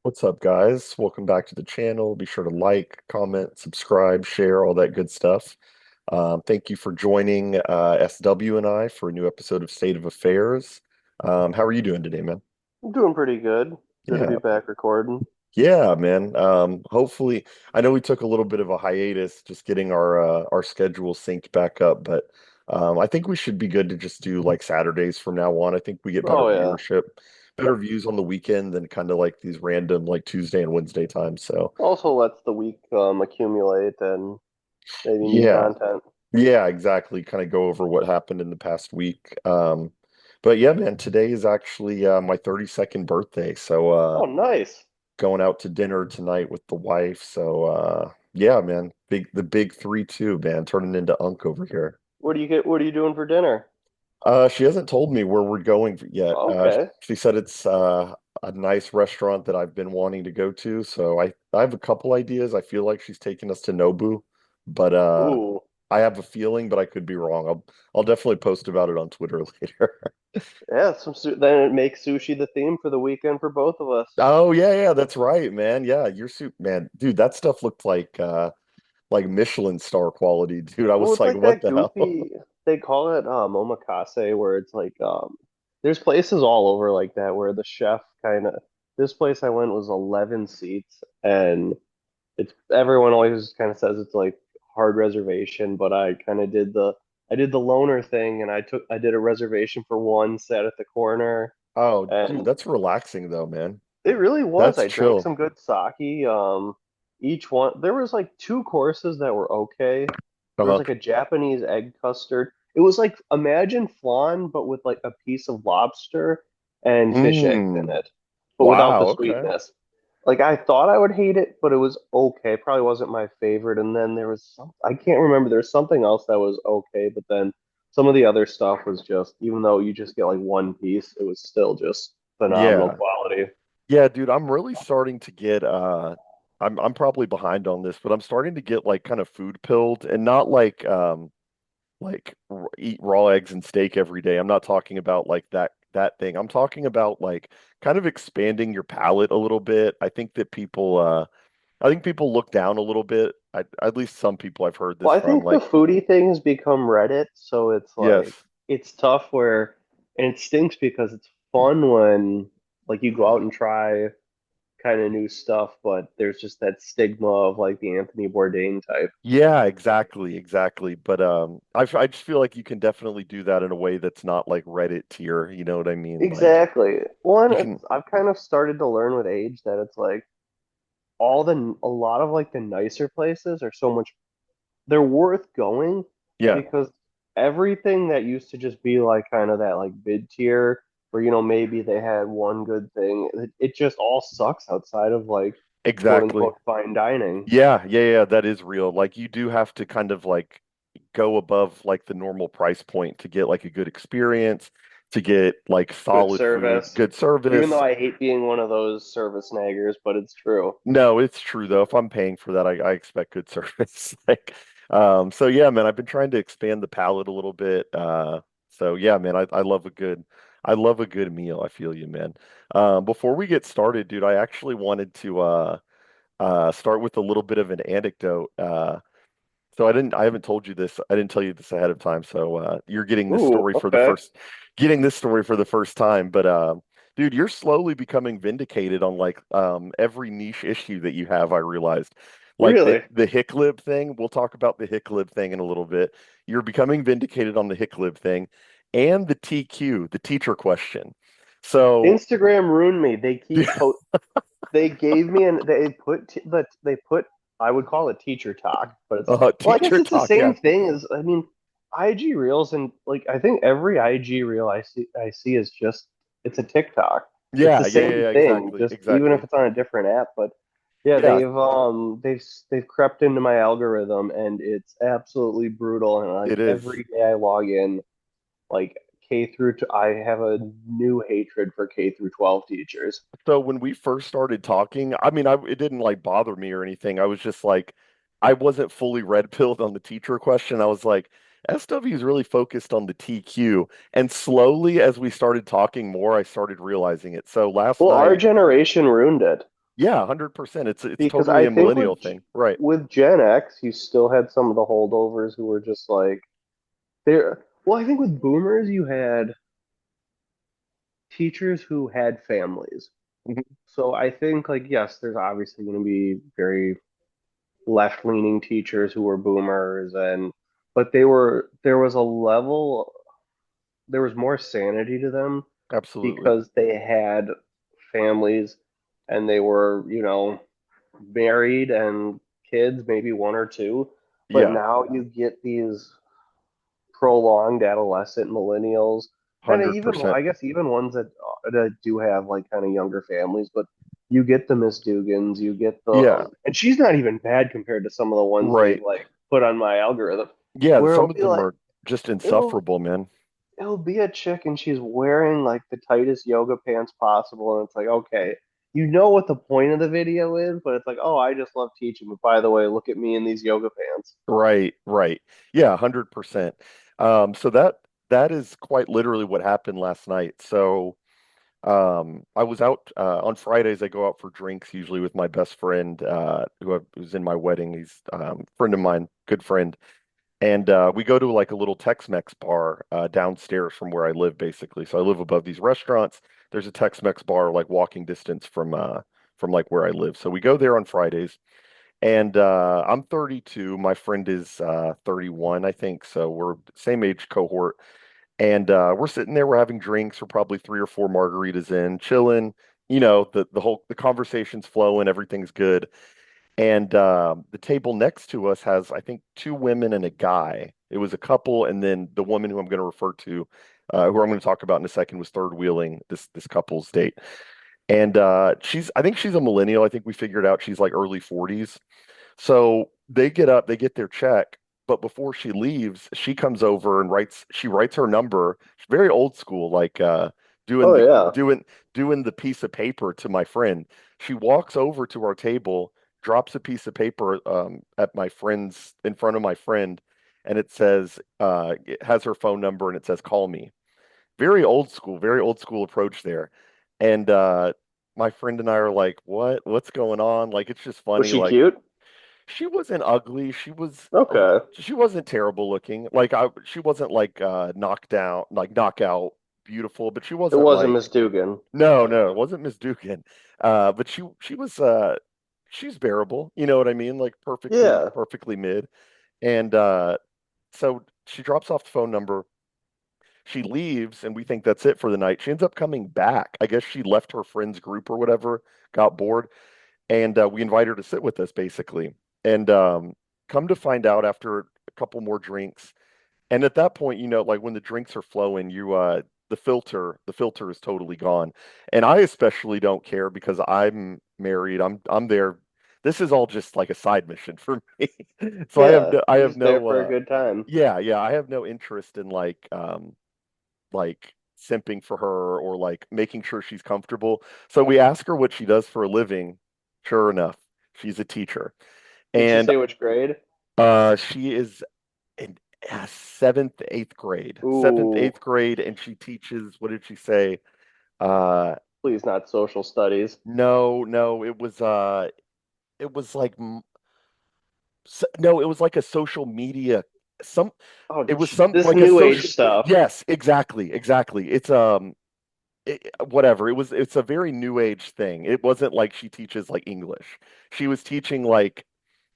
What's up, guys? Welcome back to the channel. Be sure to like, comment, subscribe, share, all that good stuff. Thank you for joining SW and I for a new episode of State of Affairs. How are you doing today, man? I'm doing pretty good. Good to be Yeah, back recording. yeah, man. Hopefully, I know we took a little bit of a hiatus, just getting our schedule synced back up, but I think we should be good to just do like Saturdays from now on. I think we get better Oh yeah. viewership, better views on the weekend than kind of like these random like Tuesday and Wednesday times. So. Also lets the week accumulate and maybe new Yeah, content. yeah, exactly. Kind of go over what happened in the past week. But yeah, man, today is actually my 32nd birthday. So Oh, nice. going out to dinner tonight with the wife. So yeah, man, the big 3-2, man, turning into Unk over here. What are you doing for dinner? She hasn't told me where we're going yet. Okay. She said it's a nice restaurant that I've been wanting to go to. So I have a couple ideas. I feel like she's taking us to Nobu, but Ooh. I have a feeling, but I could be wrong. I'll definitely post about it on Twitter later. Yeah, then it makes sushi the theme for the weekend for both of us. Oh yeah, yeah, that's right, man. Yeah, your soup, man, dude. That stuff looked like Michelin star quality, dude. I Well, was it's like, like what that the hell? goofy, they call it omakase, where it's like there's places all over like that where the chef kind of, this place I went was 11 seats, and it's everyone always kind of says it's like hard reservation, but I did the loner thing, and I did a reservation for one, sat at the corner, Oh, dude, and that's relaxing though, man. it really was. That's I drank chill. some good sake. Each one, there was like two courses that were okay. There was Uh-huh. like a Japanese egg custard. It was like, imagine flan but with like a piece of lobster and fish eggs in Mm. it, but without Wow, the okay. sweetness. Like, I thought I would hate it, but it was okay. Probably wasn't my favorite. And then there was I can't remember. There's something else that was okay, but then some of the other stuff was just, even though you just get like one piece, it was still just phenomenal Yeah. quality. Yeah, dude, I'm really starting to get I'm probably behind on this, but I'm starting to get like kind of food pilled and not like eat raw eggs and steak every day. I'm not talking about like that thing. I'm talking about like kind of expanding your palate a little bit. I think people look down a little bit. At least some people I've heard this Well, I from. think the Like, foodie thing has become Reddit, so it's like yes. it's tough where, and it stinks because it's fun when like you go out and try kind of new stuff, but there's just that stigma of like the Anthony Bourdain type. Yeah, exactly, exactly. But I just feel like you can definitely do that in a way that's not like Reddit tier, you know what I mean? Like Exactly. One, you can I've kind of started to learn with age that it's like a lot of like the nicer places are so much, they're worth going yeah, because everything that used to just be like kind of that like mid tier where maybe they had one good thing, it just all sucks outside of like quote exactly. unquote fine dining. Yeah, yeah, yeah, that is real. Like you do have to kind of like go above like the normal price point to get like a good experience, to get like Good solid food, service. good Even though service. I hate being one of those service naggers, but it's true. No, it's true though. If I'm paying for that, I expect good service. Like, so yeah, man, I've been trying to expand the palate a little bit. So yeah, man, I love a good meal. I feel you, man. Before we get started, dude, I actually wanted to start with a little bit of an anecdote. So I haven't told you this. I didn't tell you this ahead of time. So you're Ooh, okay. getting this story for the first time. But dude, you're slowly becoming vindicated on like every niche issue that you have. I realized, like Really? the Hicklib thing. We'll talk about the Hicklib thing in a little bit. You're becoming vindicated on the Hicklib thing, and the TQ, the teacher question. So, Instagram ruined me. They gave me an they put, I would call it teacher talk, but it's, well, I guess teacher it's the talk. Yeah, same thing as, I mean, IG reels, and like I think every IG reel I see is just, it's a TikTok. It's the yeah, yeah, yeah, same yeah, thing, exactly, just even if exactly. it's on a different app. But yeah, Yeah. they've crept into my algorithm, and it's absolutely brutal. And like It is. every day I log in, like I have a new hatred for K through 12 teachers. So when we first started talking, I mean, it didn't like bother me or anything. I was just like, I wasn't fully red pilled on the teacher question. I was like, SW is really focused on the TQ. And slowly, as we started talking more, I started realizing it. So last Well, our night, generation ruined it. Yeah, 100%. It's Because totally I a think millennial thing. Right. with Gen X, you still had some of the holdovers who were just like they're well, I think with boomers you had teachers who had families. Mhm. So I think like yes, there's obviously going to be very left-leaning teachers who were boomers and but there was a level there was more sanity to them Absolutely. because they had families and they were, married and kids, maybe one or two. But Yeah, now you get these prolonged adolescent millennials, and even 100%. I guess even ones that do have like kind of younger families, but you get the Miss Dugans, you get the Yeah, and she's not even bad compared to some of the ones they've right. like put on my algorithm, Yeah, where some of them are just it'll insufferable, man. it'll be a chick and she's wearing like the tightest yoga pants possible, and it's like okay. You know what the point of the video is, but it's like, oh, I just love teaching. But by the way, look at me in these yoga pants. Right, right. Yeah, 100%. So that is quite literally what happened last night. So I was out on Fridays. I go out for drinks usually with my best friend who's in my wedding. He's a friend of mine, good friend. And we go to like a little Tex-Mex bar downstairs from where I live, basically. So I live above these restaurants. There's a Tex-Mex bar like walking distance from like where I live. So we go there on Fridays. And I'm 32. My friend is 31, I think. So we're same age cohort. And we're sitting there, we're having drinks, we're probably three or four margaritas in, chilling. The conversation's flowing, everything's good. And the table next to us has, I think, two women and a guy. It was a couple, and then the woman who I'm going to refer to, who I'm going to talk about in a second, was third wheeling this couple's date. And I think she's a millennial. I think we figured out she's like early 40s. So they get up, they get their check, but before she leaves, she comes over and she writes her number. She's very old school, like doing Oh the yeah. doing the piece of paper to my friend. She walks over to our table, drops a piece of paper at my friend's in front of my friend, and it has her phone number and it says call me. Very old school approach there. And my friend and I are like, What's going on? Like it's just Was funny. she Like cute? she wasn't ugly. Okay. She wasn't terrible looking. She wasn't like knocked down, like knockout beautiful, but she It wasn't wasn't like Miss Dugan. no, it wasn't Miss Dugan. But she was she's bearable. You know what I mean? Like Yeah. perfectly mid. And so she drops off the phone number. She leaves, and we think that's it for the night. She ends up coming back. I guess she left her friend's group or whatever, got bored, and we invite her to sit with us basically. And come to find out after a couple more drinks, and at that point, like when the drinks are flowing, the filter is totally gone. And I especially don't care because I'm married. I'm there. This is all just like a side mission for me. So Yeah. I You're have just there no for a good time. yeah, I have no interest in like simping for her or like making sure she's comfortable. So we ask her what she does for a living. Sure enough, she's a teacher. Did she And say which grade? she is in seventh, Ooh, eighth grade, and she teaches, what did she say? Uh, please not social studies. no, it was like no, it was like a social media some Oh, it was some this like a new age social stuff. yes, exactly. It's whatever. It's a very new age thing. It wasn't like she teaches like English. She was teaching like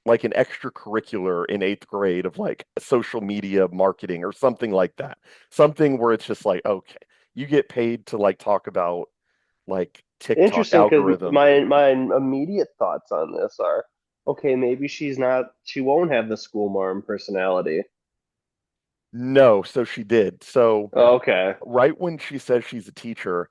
an extracurricular in eighth grade of like social media marketing or something like that. Something where it's just like, okay, you get paid to like talk about like TikTok Interesting, because algorithm. my immediate thoughts on this are, okay, maybe she won't have the school marm personality. No, so she did. So Okay. right when she says she's a teacher,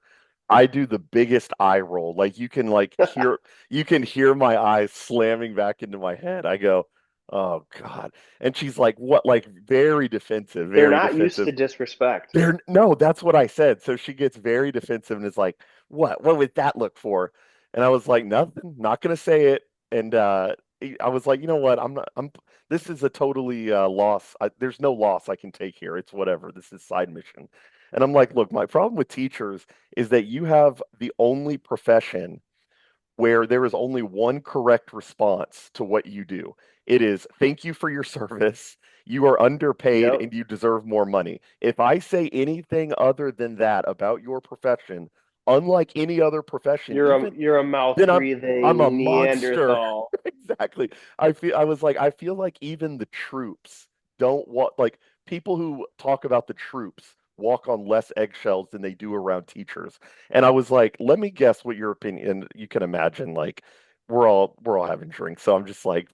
I do the biggest eye roll. Like you can hear my eyes slamming back into my head. I go, "Oh God." And she's like, "What?" Like very defensive, They're very not used defensive. to disrespect. No, that's what I said. So she gets very defensive and is like, "What? What would that look for?" And I was like, "Nothing. Not gonna say it." And I was like, "You know what? I'm. This is a totally loss. There's no loss I can take here. It's whatever. This is side mission." And I'm like, "Look, my problem with teachers is that you have the only profession where there is only one correct response to what you do. It is thank you for your service. You are underpaid Yep. and you deserve more money. If I say anything other than that about your profession, unlike any other profession, even You're a mouth then I'm a breathing monster. Neanderthal. Exactly. I feel like even the troops don't want like people who talk about the troops walk on less eggshells than they do around teachers. And I was like, let me guess what your opinion, and you can imagine like we're all having drinks. So I'm just like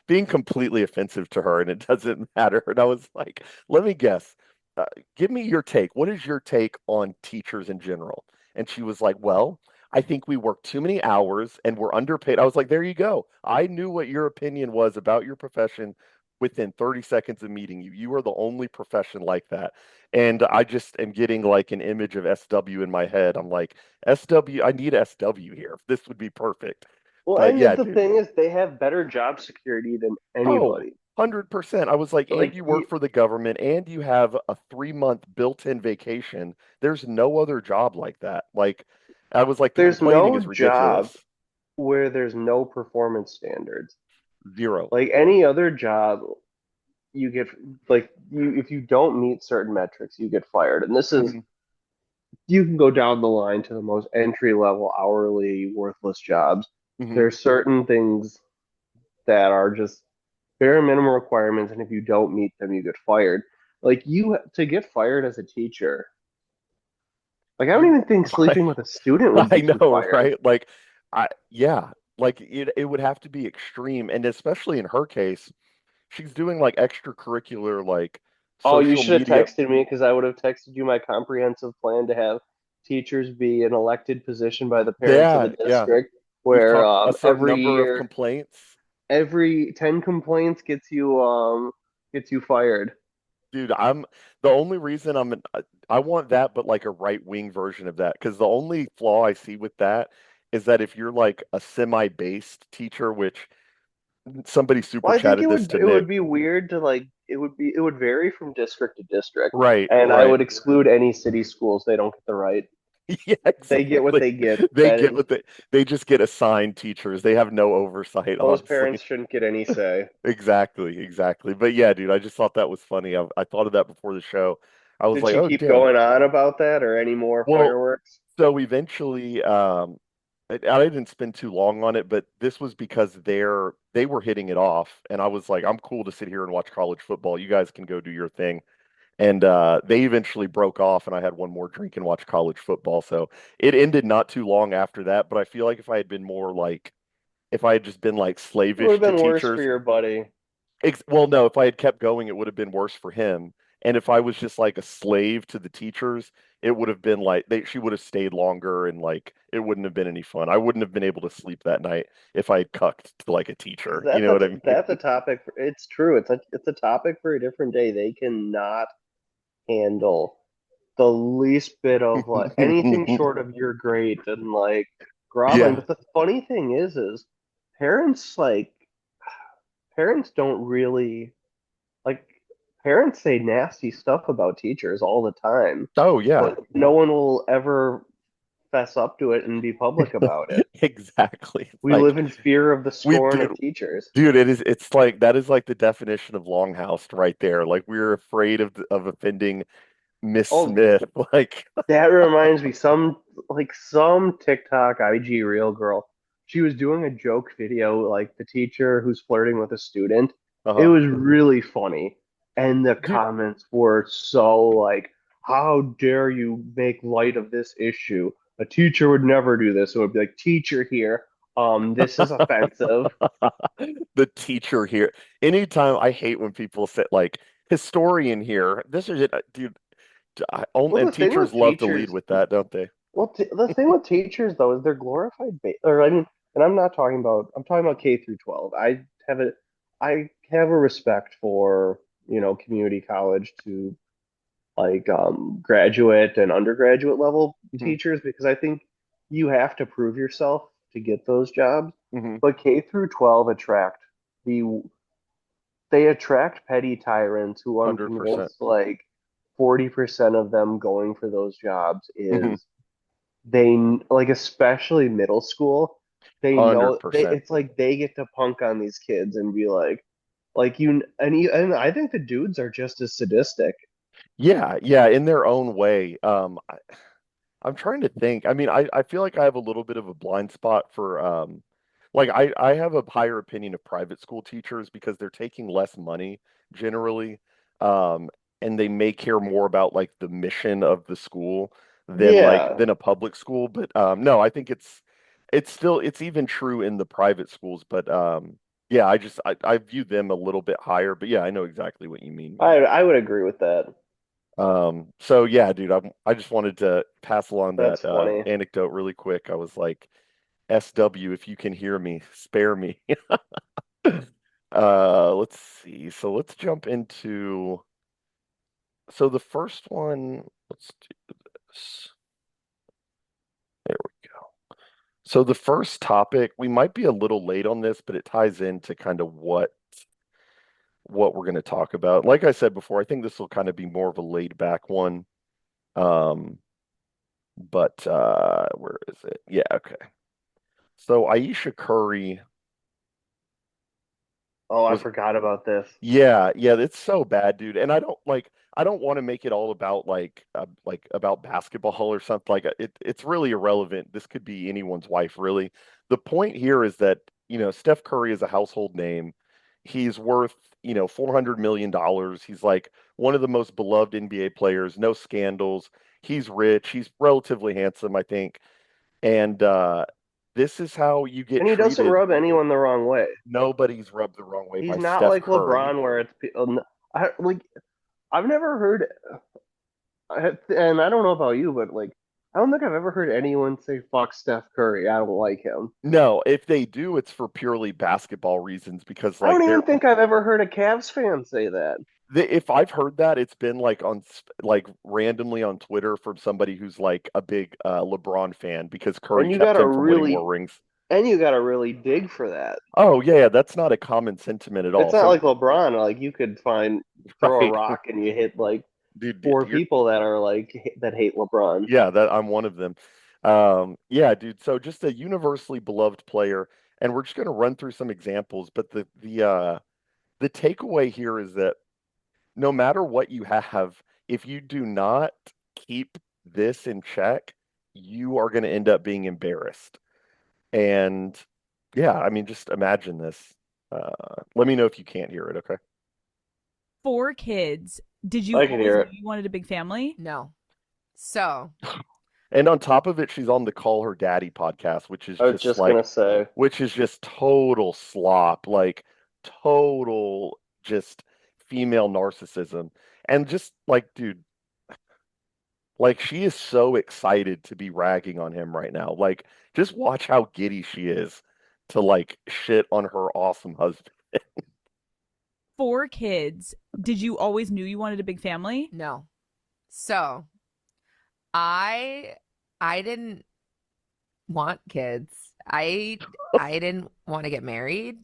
being completely offensive to her and it doesn't matter. And I was like, let me guess. Give me your take. What is your take on teachers in general? And she was like, well, I think we work too many hours and we're underpaid. I was like, there you go. I knew what your opinion was about your profession within 30 seconds of meeting you. You are the only profession like that. And I just am getting like an image of SW in my head. I'm like, SW, I need SW here. This would be perfect. Well, But and yeah, the dude. thing is, they have better job security than Oh, anybody. 100%. I was like, and Like, you work for the government and you have a 3 month built-in vacation. There's no other job like that. Like, I was like, the there's complaining no is job ridiculous. where there's no performance standards. Zero. Like any other job, you get like you if you don't meet certain metrics, you get fired. And this is Hmm. you can go down the line to the most entry level, hourly, worthless jobs. Hmm. There's certain things that are just bare minimum requirements, and if you don't meet them, you get fired. Like you to get fired as a teacher, like I don't You, even think sleeping with a student would I get you know, fired. right? Like, yeah, like it would have to be extreme. And especially in her case, she's doing like extracurricular, like Oh, you social should have media. texted me because I would have texted you my comprehensive plan to have teachers be an elected position by the parents of the Yeah, yeah. district, We've where talked a certain every number of year, complaints. every 10 complaints gets you fired. Dude, I'm the only reason I want that, but like a right wing version of that. Because the only flaw I see with that is that if you're like a semi-based teacher, which somebody super Well, I think chatted this to it would Nick. be weird to like it would vary from district to district, Right, and I right. would exclude any city schools. They don't get the right. Yeah, They get what exactly. they get. They That get is, what they just get assigned teachers. They have no oversight, those honestly. parents shouldn't get any say. Exactly, exactly. But yeah, dude, I just thought that was funny. I thought of that before the show. I was Did like, she oh, keep damn. going on about that or any more Well, fireworks? so eventually, I didn't spend too long on it, but this was because they were hitting it off, and I was like, I'm cool to sit here and watch college football. You guys can go do your thing. And they eventually broke off, and I had one more drink and watched college football. So it ended not too long after that. But I feel like if I had been more like, if I had just been like It would slavish have to been worse for teachers, your buddy. well, no, if I had kept going, it would have been worse for him. And if I was just like a slave to the teachers, it would have been like she would have stayed longer and like it wouldn't have been any fun. I wouldn't have been able to sleep that night if I had cucked to like a teacher. You know what I mean? That's a topic. It's true. It's a topic for a different day. They cannot handle the least bit of like anything short of you're great and like groveling. Yeah. But the funny thing is parents like parents don't really like parents say nasty stuff about teachers all the time, Oh yeah. but no one will ever fess up to it and be public about it. Exactly. We Like live in fear of the we scorn do. of teachers. Dude, it's like that is like the definition of longhouse right there. Like we're afraid of offending Miss Oh, Smith. Like, that reminds me, some TikTok IG real girl. She was doing a joke video, like the teacher who's flirting with a student. It uh-huh. was really funny, and the Dude, comments were so like, "How dare you make light of this issue? A teacher would never do this." So it would be like, "Teacher here, this is offensive." the teacher here. Anytime I hate when people say like historian here. This is it, dude. Well, And the thing teachers with love to lead teachers, with that, don't they? Well, t the thing with teachers though is they're or I mean, and I'm talking about K through 12. I have a respect for, community college to like graduate and undergraduate level Hmm. teachers because I think you have to prove yourself to get those jobs. Hmm. But K through 12 the they attract petty tyrants who I'm 100%. convinced like 40% of them going for those jobs Hmm. is they like especially middle school. they know they 100%. it's like they get to punk on these kids and be like and I think the dudes are just as sadistic. Yeah, yeah, in their own way. I'm trying to think. I mean, I feel like I have a little bit of a blind spot for like I have a higher opinion of private school teachers because they're taking less money generally. Um, and they may care more about like the mission of the school Yeah. than a public school. But no, I think it's still it's even true in the private schools, but yeah, I view them a little bit higher, but yeah, I know exactly what you mean, man. I would agree with that. So yeah, dude, I just wanted to pass along That's that funny. anecdote really quick. I was like, SW, if you can hear me, spare me. Let's see. So let's jump into so the first one, let's do this. There we go. So the first topic, we might be a little late on this, but it ties into kind of what we're going to talk about. Like I said before, I think this will kind of be more of a laid back one. Um, but where is it? Yeah, okay. So Aisha Curry Oh, I was, forgot about this. yeah, yeah, it's so bad, dude. And I don't want to make it all about like about basketball or something. Like it's really irrelevant. This could be anyone's wife, really. The point here is that, Steph Curry is a household name. He's worth, $400 million. He's like one of the most beloved NBA players, no scandals. He's rich. He's relatively handsome, I think. And this is how you get And he doesn't treated. rub anyone the wrong way. Nobody's rubbed the wrong way He's by not Steph like Curry. LeBron, where like I've never heard, and I don't know about you, but like I don't think I've ever heard anyone say "fuck Steph Curry." I don't like him. No, if they do, it's for purely basketball reasons because I don't like even think I've ever heard a Cavs fan say that. if I've heard that, it's been like like randomly on Twitter from somebody who's like a big LeBron fan because Curry And you kept gotta him from winning more really, rings. and you gotta really dig for that. Oh yeah, yeah, that's not a common sentiment at It's all. not Some like LeBron. Like you could throw a right, rock and you hit like dude, four you're people that are that hate LeBron. yeah, that I'm one of them. Yeah, dude. So just a universally beloved player, and we're just gonna run through some examples. But the takeaway here is that no matter what you have, if you do not keep this in check, you are going to end up being embarrassed. And yeah, I mean, just imagine this. Let me know if you can't hear it, okay? Four kids. Did you I can always hear know it. you wanted a big family? No. So, And on top of it, she's on the Call Her Daddy podcast, I was just gonna say. which is just total slop, like total just female narcissism. And just like, dude, like she is so excited to be ragging on him right now. Like just watch how giddy she is to like shit on her awesome husband. Four kids. Did you always knew you wanted a big family? no. So, I I didn't want kids. I didn't want to get married.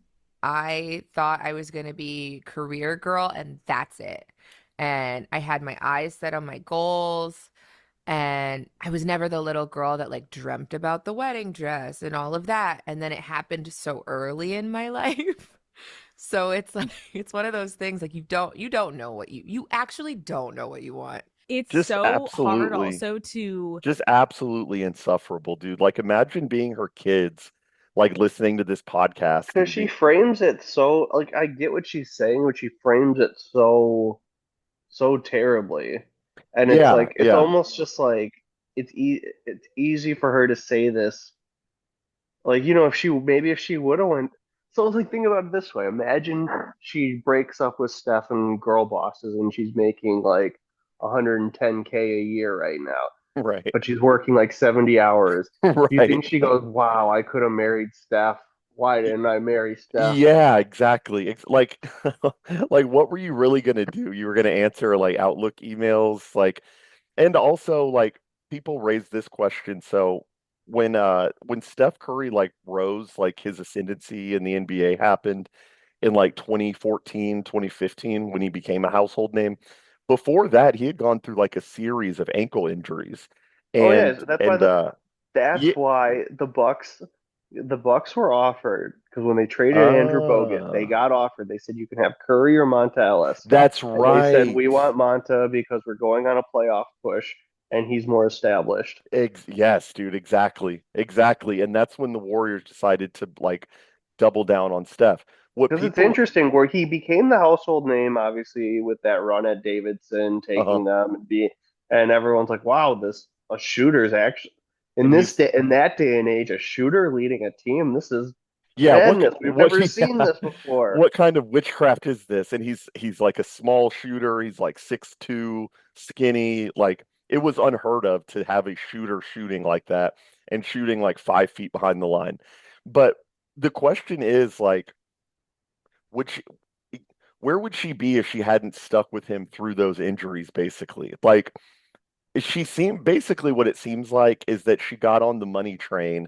I thought I was going to be career girl and that's it. And I had my eyes set on my goals. And I was never the little girl that like dreamt about the wedding dress and all of that. And then it happened so early in my life. So it's like it's one of those things like you don't know what you actually don't know what you want. It's Just so hard absolutely, also to just absolutely insufferable, dude. Like imagine being her kids, like listening to this podcast Because and she be frames it so like I get what she's saying, but she frames it so terribly. And it's yeah, like it's yeah, almost just like it's easy for her to say this. Like, if she would have went, so like think about it this way. Imagine she breaks up with Steph and girl bosses and she's making like 110K a year right now, right. but she's working like 70 hours. Do you Right. think she goes, "Wow, I could have married Steph. Why didn't I marry Steph?" Yeah, exactly. Like, like, what were you really gonna do? You were gonna answer like Outlook emails, like, and also like people raise this question. So when Steph Curry like rose, like his ascendancy in the NBA happened in like 2014, 2015, when he became a household name. Before that, he had gone through like a series of ankle injuries, Oh yeah, and that's why and that's yeah, why the Bucks. the Bucks were offered because when they traded Andrew Bogut, they Ah, got offered. They said you can have Curry or Monta Ellis, that's and they said right. we want Monta because we're going on a playoff push and he's more established. Yes, dude, exactly. Exactly. And that's when the Warriors decided to like double down on Steph. What Because it's people, interesting where he became the household name, obviously, with that run at Davidson, uh-huh. taking them and everyone's like, wow, this a shooter's actually in And this he's day in that day and age, a shooter leading a team. This is yeah, madness. We've what never seen yeah, this before. what kind of witchcraft is this? And he's like a small shooter. He's like 6'2", skinny. Like it was unheard of to have a shooter shooting like that and shooting like 5 feet behind the line. But the question is like, would she, where would she be if she hadn't stuck with him through those injuries, basically? Like she seemed basically what it seems like is that she got on the money train,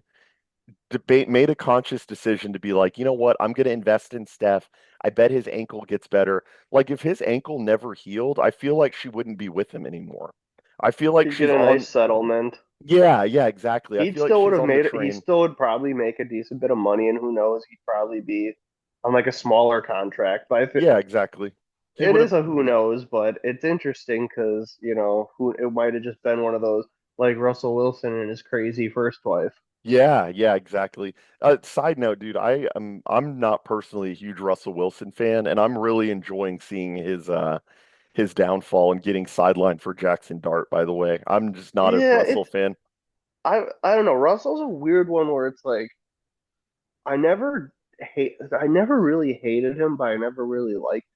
made a conscious decision to be like, you know what, I'm going to invest in Steph. I bet his ankle gets better. Like if his ankle never healed, I feel like she wouldn't be with him anymore. I feel like She'd get she's a on, nice settlement. yeah, yeah, exactly. I He'd feel like still would she's have on the made it. He train. still would probably make a decent bit of money, and who knows, he'd probably be on like a smaller contract. But if Yeah, exactly. He it would have, is a who knows, but it's interesting because who it might have just been one of those like Russell Wilson and his crazy first wife. yeah, yeah, exactly. Side note, dude, I'm not personally a huge Russell Wilson fan, and I'm really enjoying seeing his downfall and getting sidelined for Jackson Dart, by the way. I'm just not a Yeah, Russell fan. I don't know. Russell's a weird one where it's like I never I never really hated him, but I never really liked.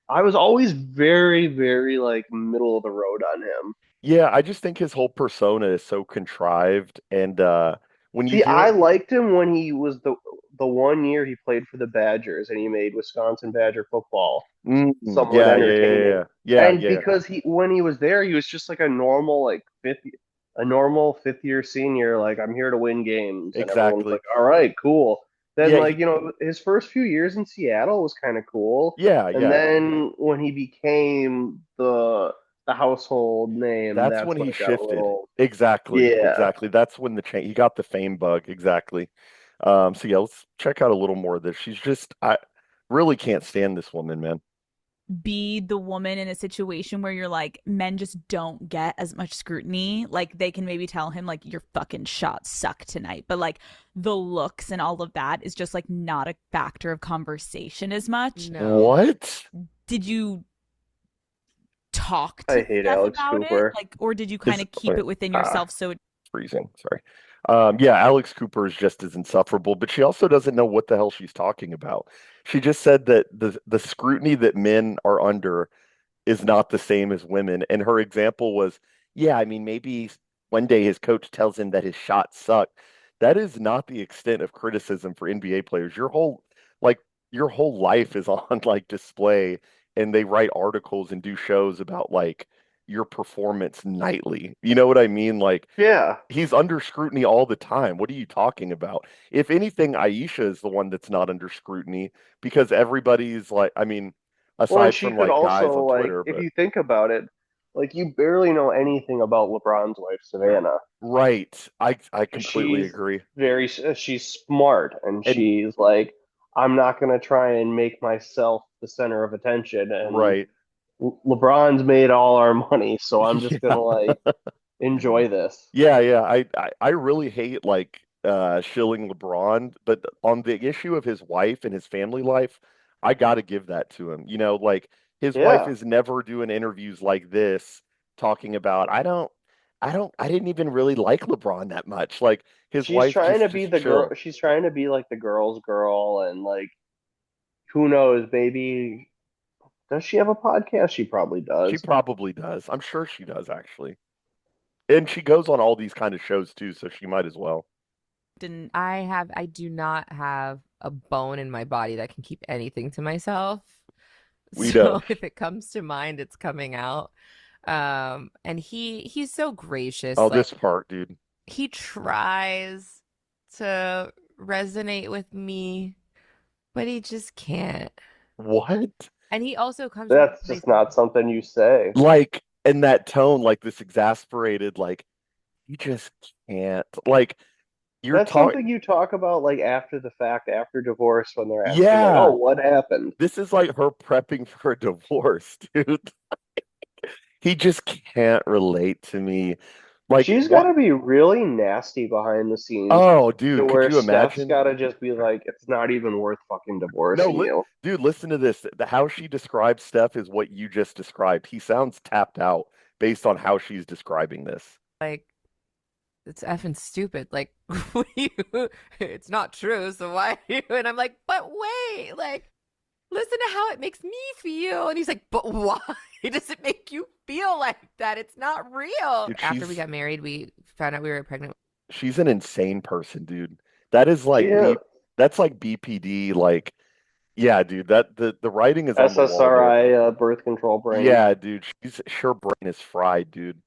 I was always very like middle of the road on him. Yeah, I just think his whole persona is so contrived, and when you See, hear I liked him when he was the 1 year he played for the Badgers and he made Wisconsin Badger football somewhat yeah, yeah, yeah, entertaining. yeah, yeah, And yeah, because he when he was there, he was just like a normal fifth year senior, like I'm here to win games, and everyone's exactly. like, all right, cool. Then Yeah, like, his first few years in Seattle was kind of cool. yeah, And yeah. then when he became the household name, That's that's when when he it got a shifted. little Exactly, yeah. exactly. That's when the change he got the fame bug. Exactly. So yeah, let's check out a little more of this. She's just I really can't stand this woman, man. Be the woman in a situation where you're like, men just don't get as much scrutiny. Like they can maybe tell him like your fucking shots suck tonight, but like the looks and all of that is just like not a factor of conversation as much. No. What? Did you talk I to hate Steph Alex about it? Cooper. Like, or did you kind Is of keep it within ah yourself so it freezing. Sorry. Yeah, Alex Cooper is just as insufferable, but she also doesn't know what the hell she's talking about. She just said that the scrutiny that men are under is not the same as women. And her example was, yeah, I mean, maybe one day his coach tells him that his shot sucked. That is not the extent of criticism for NBA players. Like your whole life is on like display, and they write articles and do shows about like your performance nightly. You know what I mean? Like Yeah. he's under scrutiny all the time. What are you talking about? If anything, Aisha is the one that's not under scrutiny because everybody's like, I mean, Well, and aside she from could like guys also on like, Twitter, if but you think about it, like you barely know anything about LeBron's wife, Savannah. right. I completely She's agree. she's smart, and And she's like, I'm not gonna try and make myself the center of attention. And right. LeBron's made all our money, so I'm just Yeah. gonna like enjoy this. Yeah, yeah. I really hate like shilling LeBron, but on the issue of his wife and his family life, I gotta give that to him. You know, like his wife Yeah, is never doing interviews like this talking about I didn't even really like LeBron that much. Like his she's wife trying to be just the girl. chill. She's trying to be like the girl's girl, and like who knows, maybe does she have a podcast? She probably She does. probably does. I'm sure she does actually. And she goes on all these kind of shows too, so she might as well. didn't I do not have a bone in my body that can keep anything to myself. We know. So if it comes to mind, it's coming out. And he's so gracious. Oh, this Like part, dude. he tries to resonate with me, but he just can't. What? And he also comes from That's a place just of not something you say. Like in that tone, like this exasperated, like you just can't. Like you're That's talking. something you talk about like after the fact, after divorce, when they're asking like, Yeah, "Oh, what happened?" this is like her prepping for a divorce, dude. He just can't relate to me. Like, She's got what? to be really nasty behind the scenes Oh, to dude, could where you Steph's imagine? got to just be like, "It's not even worth fucking No, divorcing you." dude, listen to this. How she describes Steph is what you just described. He sounds tapped out based on how she's describing this. Like, it's effing stupid. Like, it's not true, so why are you? And I'm like, but wait, like, listen to how it makes me feel. And he's like, but why does it make you feel like that? It's not real. Dude, After we got married, we found out we were pregnant. she's an insane person, dude. That is like Yeah, that's like BPD, like yeah, dude, that the writing is on the wall there. SSRI, birth control brain. Yeah, dude, she's her brain is fried, dude.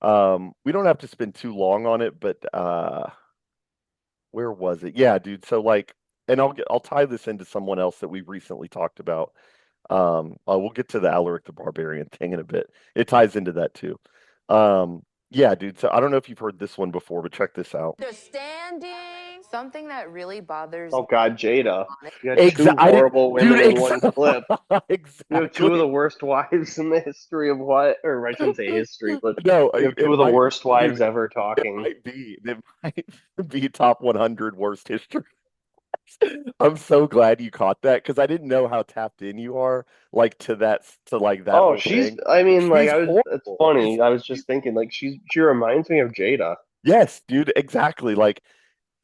We don't have to spend too long on it, but where was it? Yeah, dude. So like, and I'll tie this into someone else that we recently talked about. We'll get to the Alaric the Barbarian thing in a bit. It ties into that too. Yeah, dude. So I don't know if you've heard this one before, but check this out. Understanding something that really bothers Oh God, Jada. You got two Exactly, horrible women in one clip. You have two of exactly. the worst wives in the history of what, or I shouldn't say history, but No, you have it two of the might, worst wives dude. ever It talking. might be. It might be top 100 worst history. I'm so glad you caught that because I didn't know how tapped in you are, like to like that Oh, whole thing. I mean, like, She's it's horrible. funny. I was just thinking, like, she reminds me of Jada. Yes, dude, exactly. Like,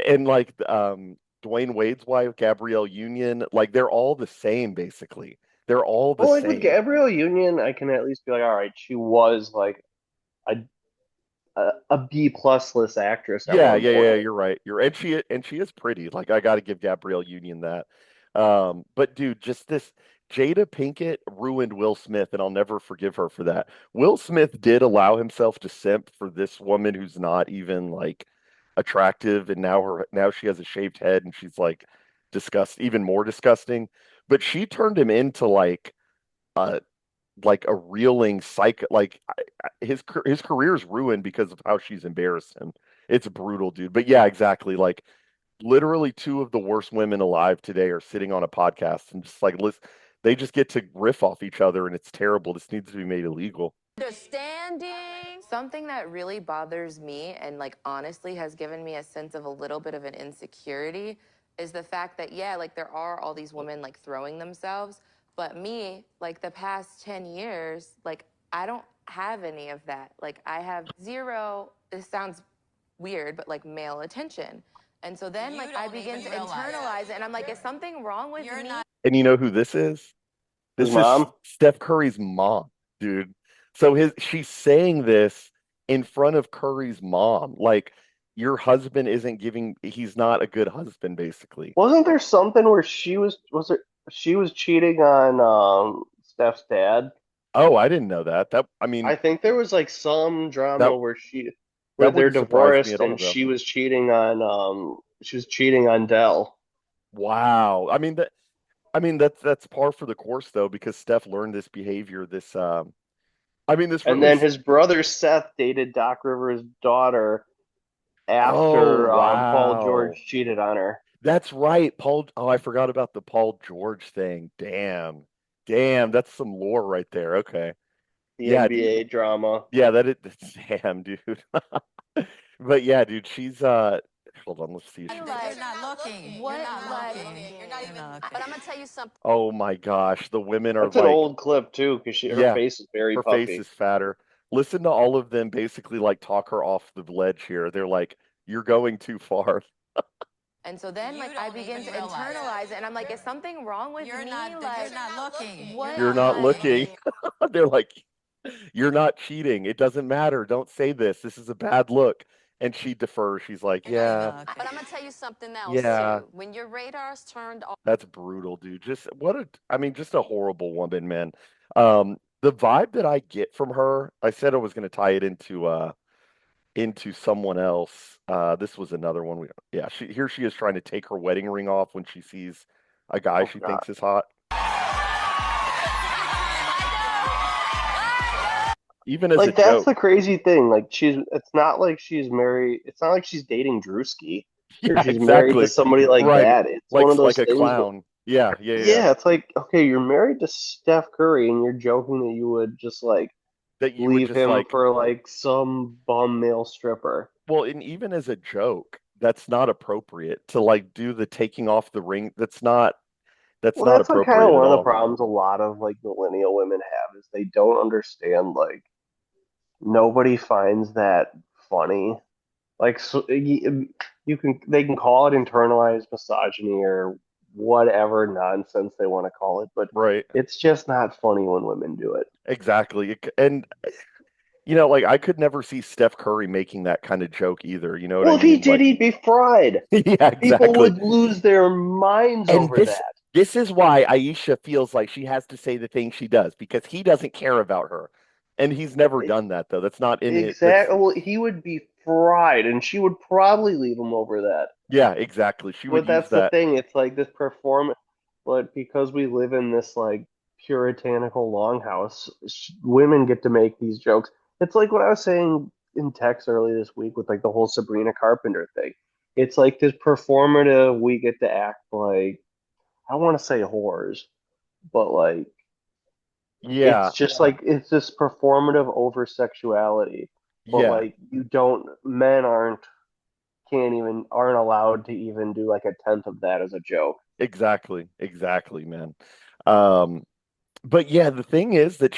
and like, Dwayne Wade's wife, Gabrielle Union, like they're all the same, basically. They're all the Well, like with same. Gabrielle Union, I can at least be like, all right, she was like a a B+ list actress at Yeah, one yeah, yeah, point. you're right. And she is pretty. Like I got to give Gabrielle Union that. But dude, just this Jada Pinkett ruined Will Smith, and I'll never forgive her for that. Will Smith did allow himself to simp for this woman who's not even like attractive, and now she has a shaved head and she's even more disgusting. But she turned him into a like a reeling psych his career's ruined because of how she's embarrassed him. It's brutal, dude. But yeah, exactly. Like literally two of the worst women alive today are sitting on a podcast and just like listen, they just get to riff off each other and it's terrible. This needs to be made illegal. understanding something that really bothers me and like honestly has given me a sense of a little bit of an insecurity is the fact that yeah, like there are all these women like throwing themselves, but me, like the past 10 years, like I don't have any of that. Like I have zero, this sounds weird, but like male attention. And so then like I begin to internalize it and I'm like, is something wrong with me? And you know who this is? His This is mom. Steph Curry's mom, dude. So she's saying this in front of Curry's mom. Like your husband he's not a good husband, basically. Wasn't there something where she was cheating on Steph's dad? Oh, I didn't know that. I I mean, think there was like some that drama where that they're wouldn't surprise me divorced at all, and though. she was cheating on Dell. Wow. I mean that's par for the course though, because Steph learned this behavior. This And really. then his brother Seth dated Doc Rivers' daughter Oh, after Paul George wow. cheated on her. That's right. Paul. Oh, I forgot about the Paul George thing. Damn. Damn, that's some lore right there. Okay. The Yeah, dude. NBA drama. Yeah, damn, dude. But yeah, dude, she's hold on, let's see. You're not looking. What? You're not even. But I'm gonna tell you something. Oh my gosh, the women are That's an like, old clip too, because her yeah, face is very her face puffy. is fatter. Listen to all of them basically like talk her off the ledge here. They're like, you're going too far. And so then, like, I begin to internalize it, and I'm like, is something wrong with me? Like, you're not looking. What? You're not looking. They're like, you're not cheating. It doesn't matter. Don't say this. This is a bad look. And she defers. She's like, yeah, But I'm gonna tell you something else yeah. too. When your radar's turned off, That's brutal, dude. Just a horrible woman, man. The vibe that I get from her, I said I was going to tie it into someone else. This was another one. Yeah, here she is trying to take her wedding ring off when she sees a guy Oh she God. thinks is hot. Even as a Like that's joke. the crazy thing. Like it's not like she's married. It's not like she's dating Drewski. or Yeah, she's married to exactly. somebody like Right. that. It's one of Like those a things. clown. Yeah, yeah, yeah. Yeah, it's like, okay, you're married to Steph Curry and you're joking that you would just like That you would leave just him like, for like some bum male stripper. well, and even as a joke, that's not appropriate to like do the taking off the ring. That's Well, not that's like kind of appropriate at one of the all. problems a lot of like millennial women have is they don't understand like nobody finds that funny. Like so, you can they can call it internalized misogyny or whatever nonsense they want to call it, but Right. it's just not funny when women do it. Exactly. And like I could never see Steph Curry making that kind of joke either. You know what Well, I if he mean? did, Like, he'd be fried. yeah, People exactly. would lose their minds And over this that. this is why Aisha feels like she has to say the thing she does because he doesn't care about her. And he's never done that though. That's not in it. That's Exactly. Well, he would be fried, and she would probably leave him over that. yeah, exactly. She would But use that's the that. thing. It's like this perform. But because we live in this like puritanical longhouse, women get to make these jokes. It's like what I was saying in text earlier this week with like the whole Sabrina Carpenter thing. It's like this performative. We get to act like I don't want to say whores, but like Yeah, it's just like it's this performative over sexuality. But yeah, like you don't, men aren't allowed to even do like a tenth of that as a joke. exactly. Exactly, man. Um, but yeah, the thing is that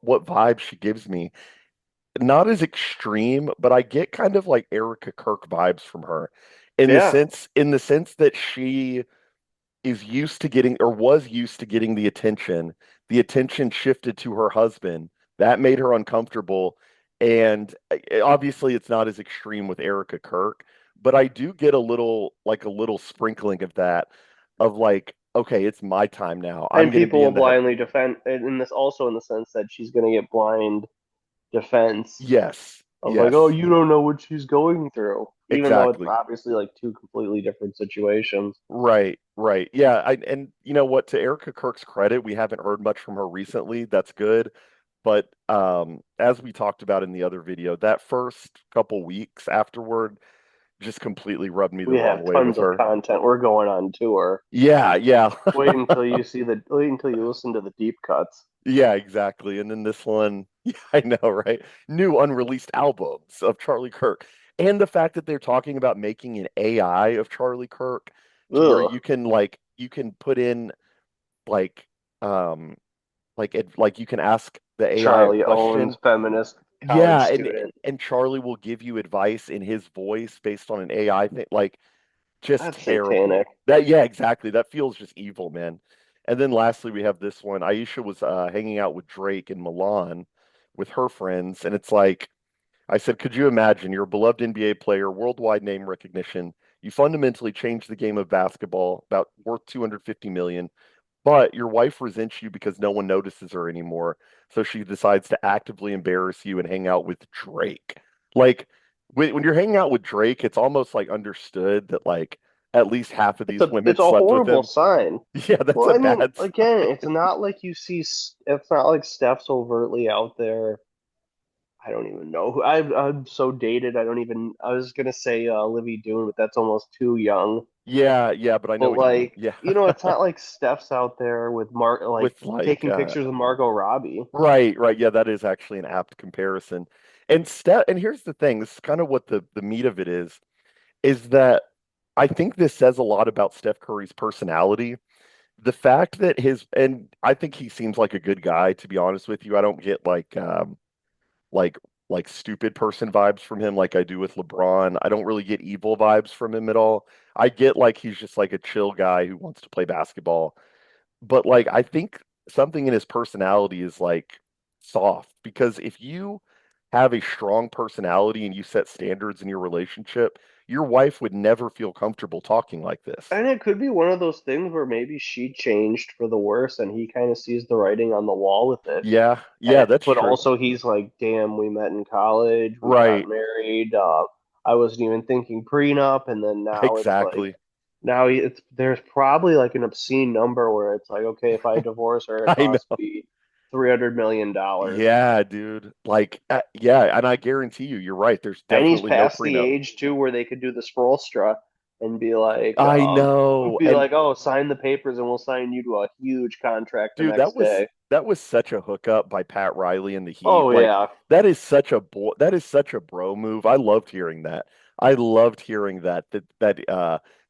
what vibe she gives me? Not as extreme, but I get kind of like Erica Kirk vibes from her Yeah. in the sense that she is used to getting or was used to getting the attention. The attention shifted to her husband. That made her uncomfortable. And obviously it's not as extreme with Erica Kirk, but I do get a little sprinkling of that of like, okay, it's my time now. I'm And going to people be will in the head. blindly defend, and in this also in the sense that she's going to get blind defense Yes. of like, oh, Yes. you don't know what she's going through, even though it's Exactly. obviously like two completely different situations. Right, right. Yeah, and you know what, to Erica Kirk's credit, we haven't heard much from her recently. That's good. But as we talked about in the other video, that first couple weeks afterward just completely rubbed me the We wrong have way with tons of her. content. We're going on tour. Yeah, yeah. Wait until you listen to the deep cuts. Yeah, exactly. And then this one, yeah, I know, right? New unreleased albums of Charlie Kirk. And the fact that they're talking about making an AI of Charlie Kirk to where Ugh. you can put in like um like you can ask the AI a Charlie Owens, question. feminist college Yeah, student. and Charlie will give you advice in his voice based on an AI thing. Like just That's terrible. satanic. That yeah, exactly. That feels just evil, man. And then lastly, we have this one. Aisha was hanging out with Drake in Milan with her friends, and it's like I said, could you imagine you're a beloved NBA player, worldwide name recognition. You fundamentally changed the game of basketball, about worth 250 million. But your wife resents you because no one notices her anymore. So she decides to actively embarrass you and hang out with Drake. Like when you're hanging out with Drake, it's almost like understood that like at least half of It's these a women it's a slept with horrible him. sign. Yeah, that's Well, a I mean, bad again, sign. it's not like it's not like Steph's overtly out there. I don't even know. I'm so dated. I don't even. I was gonna say Livy Dune, but that's almost too young. Yeah, yeah, but I know But what you mean. like, Yeah. it's not like Steph's out there with like With like taking pictures of Margot Robbie. right, right. Yeah, that is actually an apt comparison. And here's the thing, this is kind of what the meat of it is that I think this says a lot about Steph Curry's personality. The fact that and I think he seems like a good guy, to be honest with you. I don't get like like stupid person vibes from him like I do with LeBron. I don't really get evil vibes from him at all. I get like he's just like a chill guy who wants to play basketball. But like I think something in his personality is like soft because if you have a strong personality and you set standards in your relationship, your wife would never feel comfortable talking like this. And it could be one of those things where maybe she changed for the worse, and he kind of sees the writing on the wall with it. Yeah, yeah, that's But true. also, he's like, "Damn, we met in college, we got Right, married. I wasn't even thinking prenup, and then now it's like." exactly. There's probably like an obscene number where it's like, okay, if I divorce her, it I costs know. me $300 million. Yeah, dude. Like, yeah, and I guarantee you, you're right. There's And he's definitely no past the prenup. age too where they could do the Sprolstra and I know. be And like, oh, sign the papers and we'll sign you to a huge contract the dude, next day. that was such a hookup by Pat Riley and the Heat. Oh Like, yeah. that is such a bro move. I loved hearing that. I loved hearing that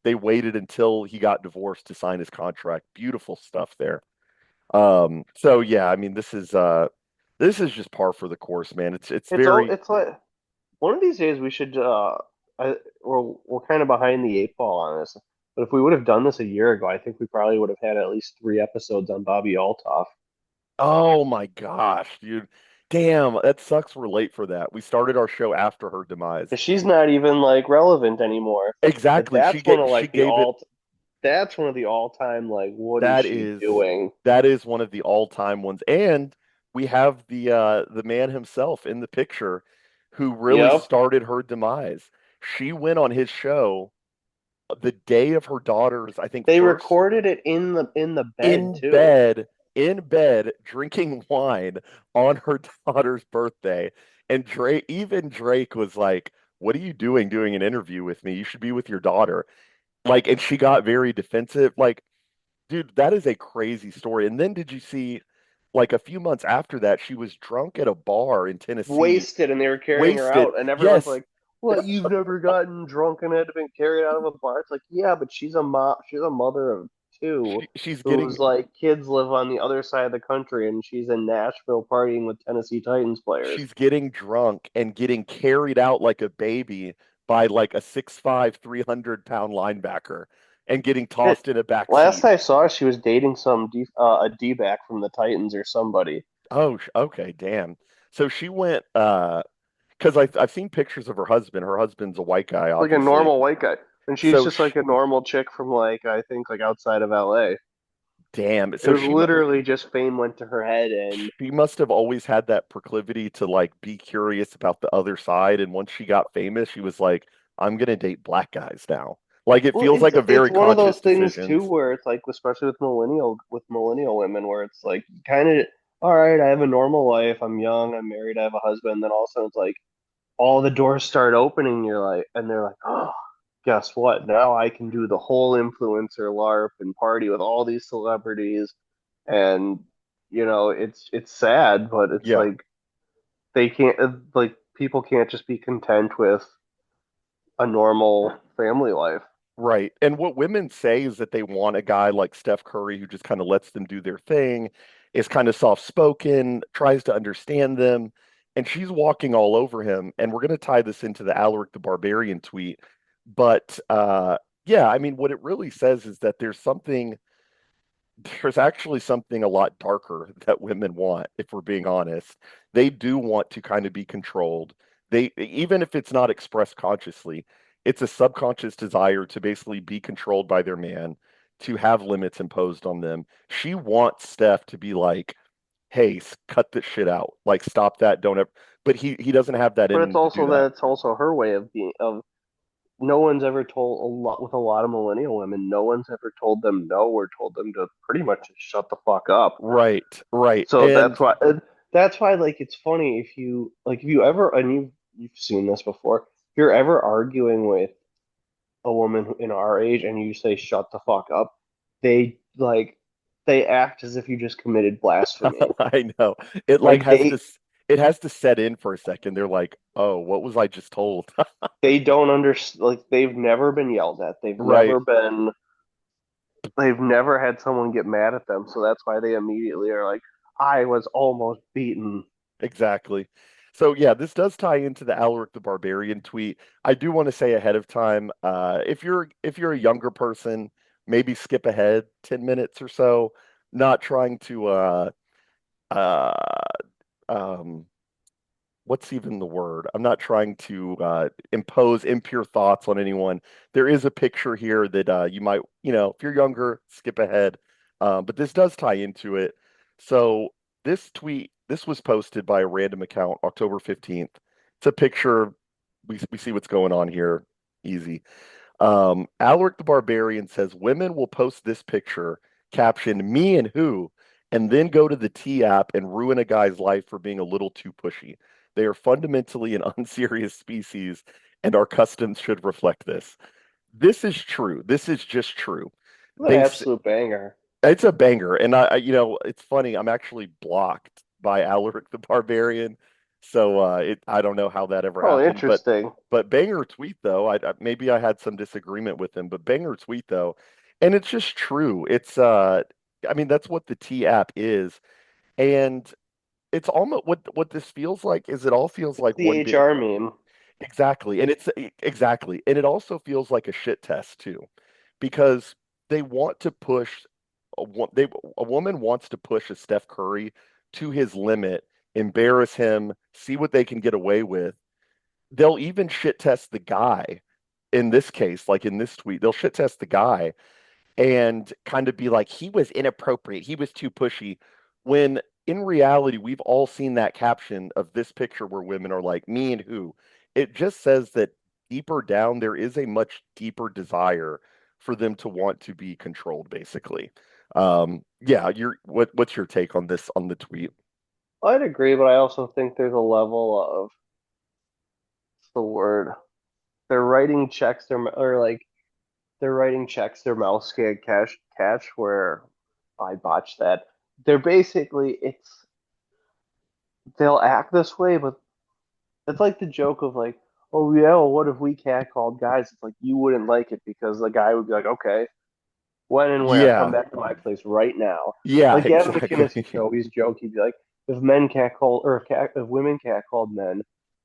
they waited until he got divorced to sign his contract. Beautiful stuff there. So yeah, I mean, this is just par for the course, man. It's very It's like one of these days we should we're kind of behind the eight ball on this. But if we would have done this a year ago, I think we probably would have had at least 3 episodes on Bobby Altoff. Oh my gosh, dude. Damn, that sucks we're late for that. We started our show after her demise. 'Cause she's not even like relevant anymore. But Exactly. She gave it that's one of the all time like what is that she is doing? that is one of the all-time ones. And we have the man himself in the picture who really Yep. started her demise. She went on his show the day of her daughter's, I think, They first recorded it in the bed in too. bed, in bed, drinking wine on her daughter's birthday. And Drake was like, "What are you doing an interview with me? You should be with your daughter." Like, and she got very defensive. Like, dude, that is a crazy story. And then did you see, like a few months after that, she was drunk at a bar in Tennessee, Wasted and they were carrying her wasted. out and everyone's Yes, like, what, you've never gotten drunk and had been carried out of a bar? It's like, yeah, but she's a mother of two she's getting whose like kids live on the other side of the country and she's in Nashville partying with Tennessee Titans players. she's getting drunk and getting carried out like a baby by like a 6'5", 300-pound linebacker and getting It, tossed in a back last seat. I saw, she was dating a D-back from the Titans or somebody. Oh, okay, damn. So she went because I've seen pictures of her husband. Her husband's a white guy, Like a obviously. normal white guy. And she's So just like a normal chick from like I think like outside of LA. damn. It was literally just fame went to her head and She must have always had that proclivity to like be curious about the other side. And once she got famous, she was like, I'm gonna date black guys now. Like it well, feels like a it's very one of conscious those things too decisions. where it's like especially with millennial women where it's like kind of all right, I have a normal life, I'm young, I'm married, I have a husband, then also it's like all the doors start opening, you're like and they're like, oh, guess what? Now I can do the whole influencer LARP and party with all these celebrities and it's sad, but it's Yeah, like they can't like people can't just be content with a normal family life. right. And what women say is that they want a guy like Steph Curry who just kind of lets them do their thing, is kind of soft-spoken, tries to understand them. And she's walking all over him. And we're going to tie this into the Alaric the Barbarian tweet. But yeah, I mean, what it really says is that there's actually something a lot darker that women want, if we're being honest. They do want to kind of be controlled. Even if it's not expressed consciously, it's a subconscious desire to basically be controlled by their man, to have limits imposed on them. She wants Steph to be like, "Hey, cut this shit out. Like, stop that. Don't ever." But he doesn't have that But in him to do that. it's also her way of being of no one's ever told a lot with a lot of millennial women, no one's ever told them no or told them to pretty much just shut the fuck up. Right, right. So And that's why like it's funny if you ever and you've seen this before, if you're ever arguing with a woman in our age and you say shut the fuck up, they like they act as if you just committed blasphemy. I know. It like Like has to they s- it has to set in for a second. They're like, "Oh, what was I just told?" they don't understand like they've never been yelled at. Right. They've never had someone get mad at them, so that's why they immediately are like, I was almost beaten. Exactly. So yeah, this does tie into the Alaric the Barbarian tweet. I do want to say ahead of time, if you're a younger person, maybe skip ahead 10 minutes or so, not trying to uh um what's even the word? I'm not trying to impose impure thoughts on anyone. There is a picture here that you might, if you're younger, skip ahead. But this does tie into it. So this was posted by a random account October 15th. It's a picture. We see what's going on here. Easy. Alaric the Barbarian says women will post this picture, captioned "Me and who," and then go to the T app and ruin a guy's life for being a little too pushy. They are fundamentally an unserious species, and our customs should reflect this. This is true. This is just true. What an They absolute banger. It's a banger, and it's funny. I'm actually blocked by Alaric the Barbarian, so I don't know how that ever Oh, happened, but interesting. banger tweet though. Maybe I had some disagreement with him, but banger tweet though, and it's just true. I mean that's what the T app is, and it's almost what this feels like is it all feels It's like the one big HR meme. exactly, and exactly, and it also feels like a shit test too, because they want to push a woman wants to push a Steph Curry to his limit, embarrass him, see what they can get away with. They'll even shit test the guy in this case, like in this tweet, they'll shit test the guy and kind of be like, he was inappropriate, he was too pushy. When in reality, we've all seen that caption of this picture where women are like, me and who? It just says that deeper down, there is a much deeper desire for them to want to be controlled, basically. Yeah, what's your take on this on the tweet? I'd agree, but I also think there's a level of what's the word? They're writing checks or like they're writing checks their mouse can't catch where I botched that. They're basically it's they'll act this way, but it's like the joke of like, oh yeah, well, what if we catcalled guys? It's like you wouldn't like it because the guy would be like, okay, when and where? Come Yeah, back to my place right now. yeah, Like Gavin McInnes exactly. always joke, he'd be like, if men catcall or if women catcalled men,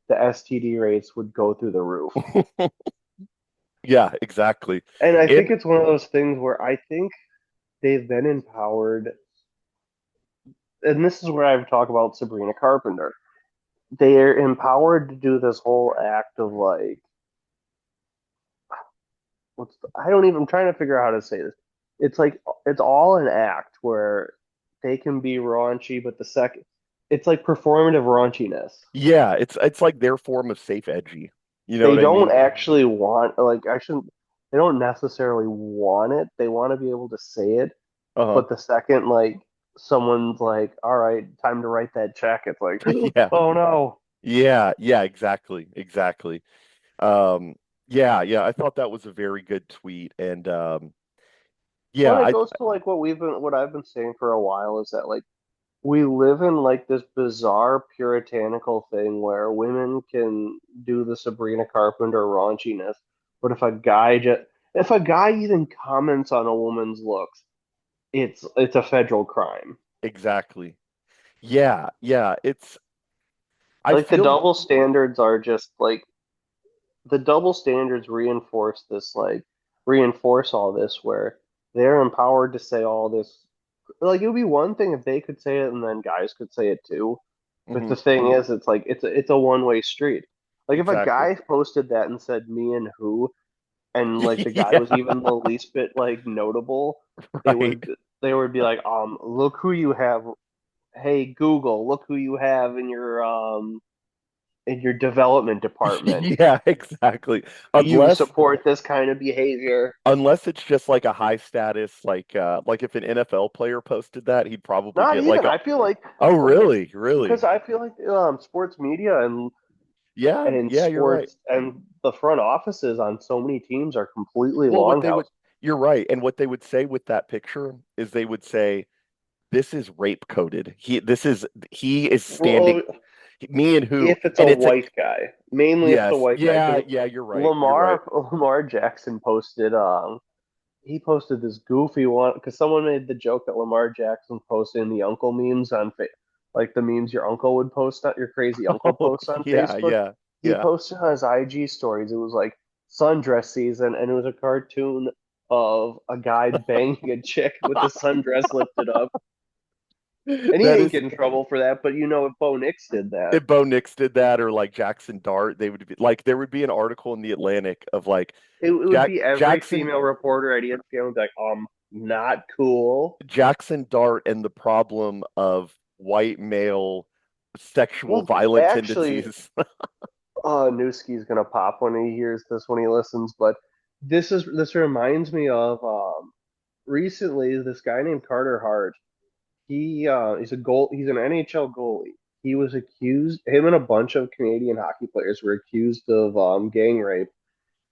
the STD rates would go through the roof. Yeah, exactly. And I think And it's one of those things where I think they've been empowered, and this is where I've talked about Sabrina Carpenter. They're empowered to do this whole act of like, I don't even, I'm trying to figure out how to say this. It's like, it's all an act where they can be raunchy, but it's like performative raunchiness. yeah, it's like their form of safe edgy. You know They what I don't mean? actually want, like, I shouldn't, they don't necessarily want it. They want to be able to say it. Uh-huh. But the second, like, someone's like, all right, time to write that check, it's like, Yeah. oh no. Yeah, yeah, exactly. Exactly. Um, yeah, I thought that was a very good tweet. And yeah, Well, it goes to like what I've been saying for a while is that like we live in like this bizarre puritanical thing where women can do the Sabrina Carpenter raunchiness, but if a guy even comments on a woman's looks, it's a federal crime. exactly. Yeah, I Like the feel double standards are just like the double standards reinforce all this where they're empowered to say all this. Like it would be one thing if they could say it and then guys could say it too. But the mhm, thing is, it's like it's a one-way street. Like if a exactly. guy posted that and said me and who, and like the guy was Yeah, even the least bit like notable, it right. would they would be like, look who you have. Hey Google, look who you have in your development department. Yeah, exactly. Do you Unless support this kind of behavior? unless it's just like a high status, like if an NFL player posted that, he'd probably Not get like even. a, I feel like oh like really? because Really? I feel like sports media and Yeah, you're right. sports and the front offices on so many teams are completely Well, longhouse. you're right. And what they would say with that picture is they would say, this is rape coded. He is standing, Well, me and who? if it's a And it's a, white guy, mainly if it's a yes, white guy, yeah, because yeah, you're right. You're right. Lamar Jackson posted he posted this goofy one because someone made the joke that Lamar Jackson posted the uncle memes like the memes your uncle would post on your crazy uncle Oh, posts on yeah, Facebook. yeah, He yeah. posted on his IG stories. It was like sundress season, and it was a cartoon of a guy banging a chick with the sundress lifted up. And he That didn't is, get in trouble for that, but you know if Bo Nix did that, if Bo Nix did that or like Jackson Dart, they would be like, there would be an article in the Atlantic of like it would Jack be every Jackson female reporter at ESPN would be like, not cool. Jackson Dart and the problem of white male sexual Well, violent actually, tendencies. Newski's gonna pop when he hears this when he listens. But this reminds me of recently this guy named Carter Hart. he's he's an NHL goalie. He was accused, him and a bunch of Canadian hockey players were accused of gang rape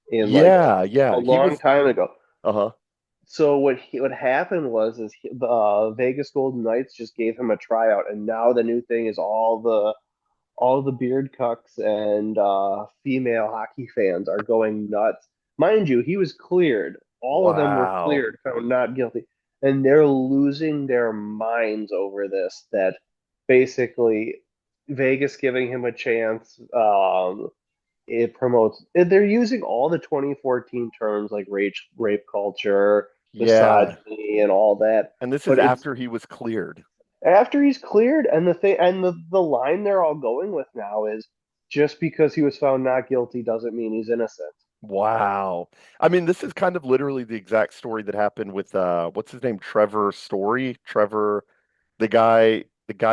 in like Yeah, a yeah. He long was time ago. uh-huh. So what happened was the Vegas Golden Knights just gave him a tryout, and now the new thing is all the beard cucks and female hockey fans are going nuts. Mind you, he was cleared. All of them were Wow. cleared, found not guilty, and they're losing their minds over this. That basically Vegas giving him a chance. It promotes. They're using all the 2014 terms like rape culture, Yeah. misogyny, and all that. And this is But it's after he was cleared. after he's cleared, and the line they're all going with now is just because he was found not guilty doesn't mean he's innocent. Wow. I mean, this is kind of literally the exact story that happened with what's his name? Trevor Story. Trevor, the guy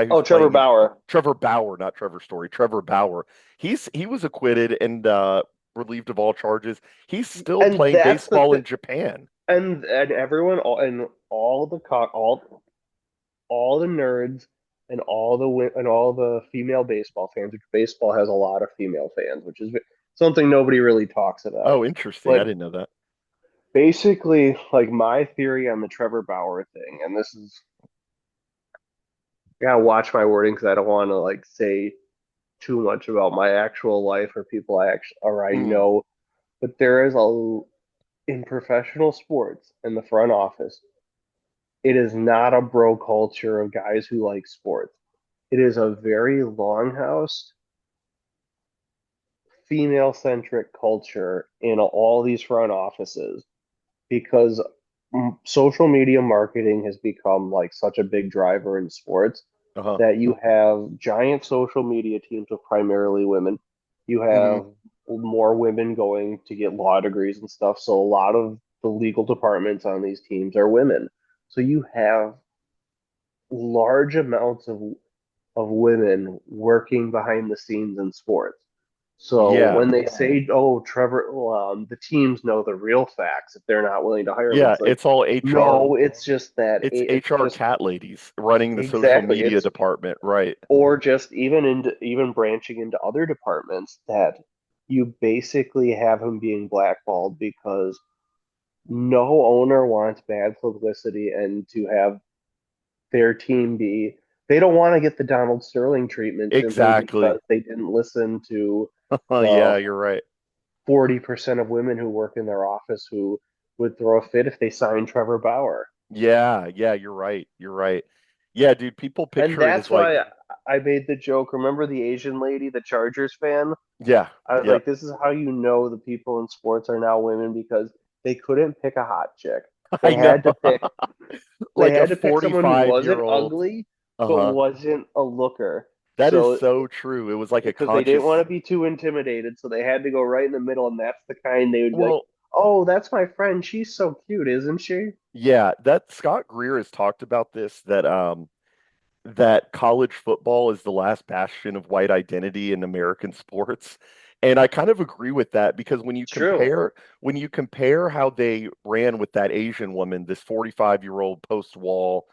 who's Oh, Trevor playing in Bauer. Trevor Bauer, not Trevor Story. Trevor Bauer. He was acquitted and relieved of all charges. He's still And playing that's the baseball thing. in Japan. And everyone all the all the nerds and and all the female baseball fans, which baseball has a lot of female fans, which is something nobody really talks about. Oh, interesting. I But didn't know that. basically, like my theory on the Trevor Bauer thing, and this is I gotta watch my wording because I don't want to like say too much about my actual life or people I Mm, know, but there is a in professional sports in the front office, it is not a bro culture of guys who like sports. It is a very longhouse, female centric culture in all these front offices because social media marketing has become like such a big driver in sports uh-huh. that you have giant social media teams of primarily women. You Hmm. have more women going to get law degrees and stuff. So a lot of the legal departments on these teams are women. So you have large amounts of women working behind the scenes in sports. So Yeah. when they say, "Oh, Trevor," the teams know the real facts if they're not willing to hire him. Yeah, It's like, it's all HR. no, it's just that It's it's HR just cat ladies running the social exactly media it's department, right? or just even branching into other departments that you basically have him being blackballed because no owner wants bad publicity and to have their team be they don't want to get the Donald Sterling treatment simply Exactly. because they didn't listen to Oh, the yeah, you're right. 40% of women who work in their office who would throw a fit if they signed Trevor Bauer. Yeah, yeah, you're right. You're right. Yeah, dude, people And picture it as that's like, why I made the joke. Remember the Asian lady, the Chargers fan? yeah, I was yep. like, this is how you know the people in sports are now women because they couldn't pick a hot chick. I They know. had to pick they Like a had to pick someone who wasn't 45-year-old. ugly but Uh-huh. wasn't a looker. That is So so true. It was like a because they didn't want conscious, to be too intimidated, so they had to go right in the middle, and that's the kind they would be like, well, "Oh, that's my friend. She's so cute, isn't she?" yeah, that Scott Greer has talked about this that college football is the last bastion of white identity in American sports. And I kind of agree with that because It's true. when you compare how they ran with that Asian woman, this 45-year-old post wall,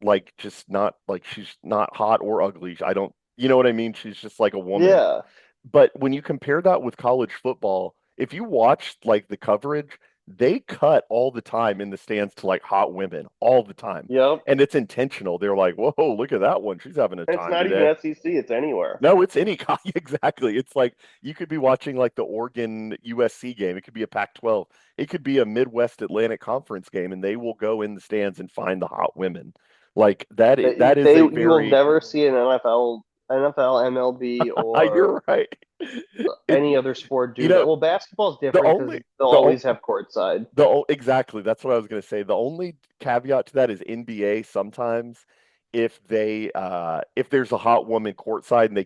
like just not like she's not hot or ugly. I don't, you know what I mean? She's just like a woman. Yeah. But when you compare that with college football, if you watch like the coverage, they cut all the time in the stands to like hot women all the time. Yep. And it's intentional. They're like, whoa, look at that one. She's having a And it's time not even today. SEC. It's anywhere. No, it's any exactly. It's like you could be watching like the Oregon USC game. It could be a Pac-12. It could be a Midwest Atlantic Conference game, and they will go in the stands and find the hot women. Like that is a You will very never see an NFL, MLB, or you're right. It any other sport you do that. know Well, basketball's the different because only they'll the o- always have courtside. exactly that's what I was going to say. The only caveat to that is NBA sometimes if there's a hot woman courtside and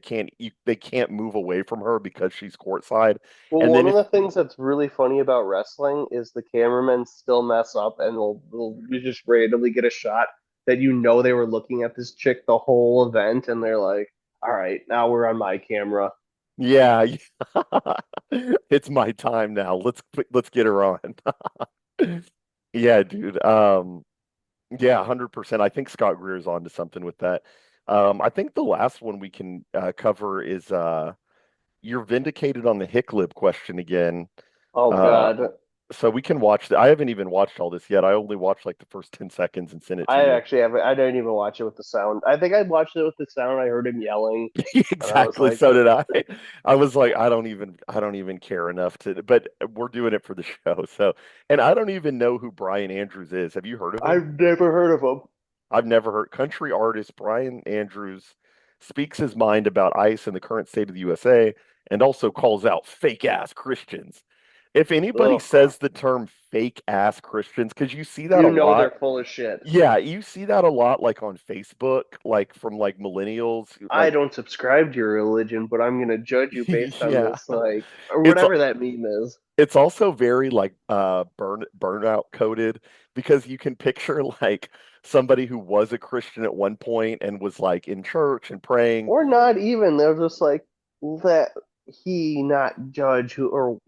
they can't move away from her because she's courtside. Well, And one then of if the things that's really funny about wrestling is the cameramen still mess up and they'll you just randomly get a shot that you know they were looking at this chick the whole event and they're like, all right, now we're on my camera. yeah, it's my time now. Let's get her on. Yeah, dude. Yeah, 100%. I think Scott Greer's onto something with that. I think the last one we can cover is you're vindicated on the Hicklib question again. Oh Uh, God. so we can watch I haven't even watched all this yet. I only watched like the first 10 seconds and sent it to I you. actually haven't. I didn't even watch it with the sound. I think I watched it with the sound. I heard him yelling, and I was Exactly. like, So did I. I was like, I don't even care enough to, but we're doing it for the show. So, and I don't even know who Brian Andrews is. Have you heard of him? I've never heard of him. I've never heard. Country artist Brian Andrews speaks his mind about ICE and the current state of the USA and also calls out fake ass Christians. If anybody Ugh. says the term fake ass Christians, because you see that a You know lot. they're full of shit. Yeah, you see that a lot like on Facebook, like from like millennials, I like don't subscribe to your religion, but I'm gonna judge you based on yeah. this, like, or It's whatever that meme is. it's also very like burnout coded because you can picture like somebody who was a Christian at one point and was like in church and praying. Or not even. They're just like, let he not judge who. Or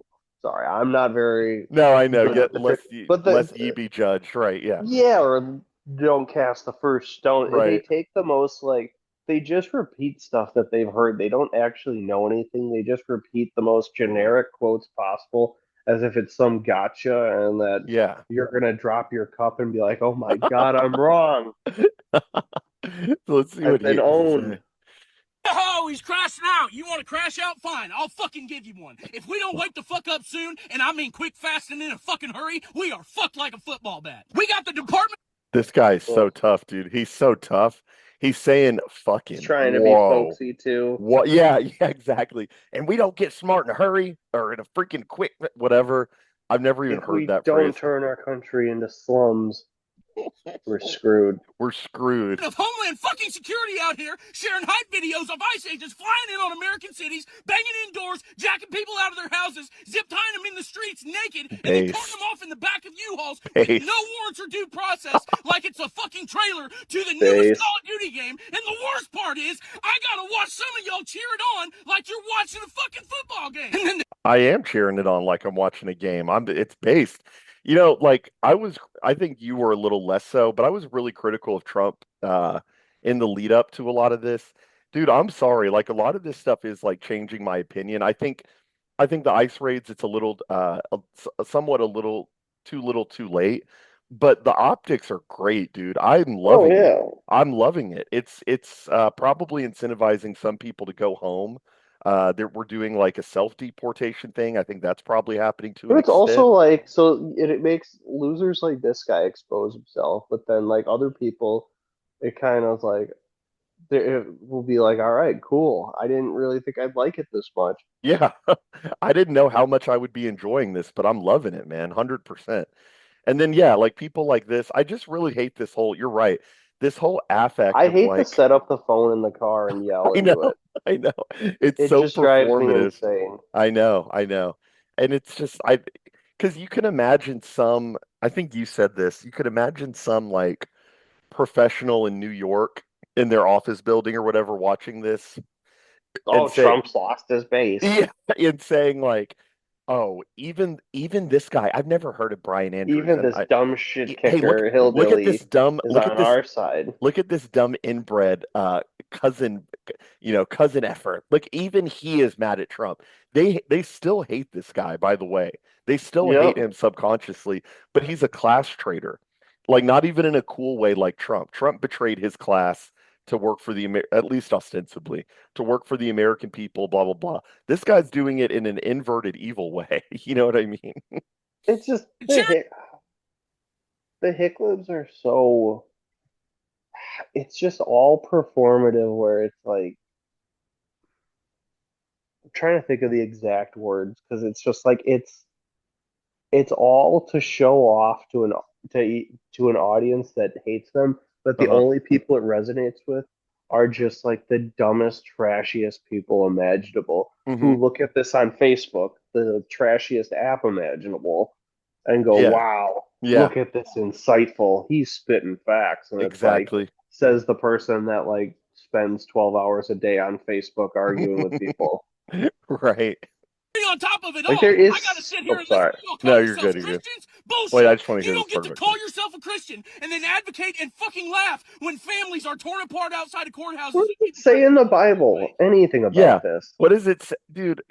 sorry, I'm not very No, I know. good Yet at the. But lest ye be judged, right? Yeah. yeah, or don't cast the first stone. They Right. take the most like they just repeat stuff that they've heard. They don't actually know anything. They just repeat the most generic quotes possible as if it's some gotcha and that Yeah. you're gonna drop your cup and be like, "Oh my God, I'm wrong." So let's see I've what he been has to owned. say. Oh, he's crashing out. You want to crash out? Fine. I'll fucking give you one. If we don't wake the fuck up soon, and I mean quick, fast, and in a fucking hurry, we are fucked like a football bat. We got the department. This guy is so Ugh. tough, dude. He's so tough. He's saying He's fucking trying to be whoa. folksy too. What? Yeah, yeah, exactly. And we don't get smart in a hurry or in a freaking quick whatever. I've never even If heard we that don't phrase. turn our country into slums, we're screwed. We're screwed. Of Homeland fucking Security out here sharing hype videos of ICE agents flying in on American cities, banging indoors, jacking people out of their houses, zip tying them in the streets naked, and then carting them Based. off in the back of U-Hauls with Based. no warrants or due process, like it's a fucking trailer to the newest Base. Call of Duty game. And the worst part is, I gotta watch some of y'all cheer it on like you're watching a fucking football game. And then I am cheering it on like I'm watching a game. It's based. Like I think you were a little less so, but I was really critical of Trump in the lead up to a lot of this. Dude, I'm sorry. Like a lot of this stuff is like changing my opinion. I think the ice raids it's a little somewhat a little too late, but the optics are great, dude. I'm Oh loving it. yeah. I'm loving it. It's probably incentivizing some people to go home. We're doing like a self-deportation thing. I think that's probably happening to But an it's also extent. like so it makes losers like this guy expose himself, but then like other people, it kind of like it will be like, all right, cool. I didn't really think I'd like it this much. Yeah. I didn't know how much I would be enjoying this, but I'm loving it, man. 100%. And then yeah, like people like this, I just really hate this whole, you're right. This whole affect I of hate to like, set up the phone in the car and yell I know, into it. I know. It's It so just drives me performative. insane. I know. And it's just because you can imagine some, I think you said this, you could imagine some like professional in New York in their office building or whatever watching this Oh, and say Trump's lost his base. yeah, and saying like, oh, even this guy, I've never heard of Brian Andrews Even and this dumb shit hey, kicker hillbilly is look at on this our side. look at this dumb inbred cousin cousin effort. Look, even he is mad at Trump. They still hate this guy, by the way. They still hate Yep. him subconsciously, but he's a class traitor. Like not even in a cool way like Trump. Trump betrayed his class to work for at least ostensibly, to work for the American people, blah blah blah. This guy's doing it in an inverted evil way. You know what I mean? It's just cheer the Hicklibs are so it's just all performative where it's like I'm trying to think of the exact words because it's just like it's all to show off to an audience that hates them, but the Uh-huh. only people it resonates with are just like the dumbest, trashiest people imaginable Hmm. who look at this on Facebook, the trashiest app imaginable, and go, Yeah. "Wow, Yeah. look at this insightful. He's spitting facts." And it's like Exactly. says the person that like spends 12 hours a day on Facebook arguing with people. Right. on top of it Like all, there is. I gotta sit here Oh, and listen sorry. to you all call No, you're yourselves good. You're good. Christians? Wait, I Bullshit. just want to You hear don't this get part to of it. call yourself a Christian and then advocate and fucking laugh when families are torn apart outside of courthouses. What and does it people say in the trying to take their Bible? life. Anything Yeah. about this? What is it, dude?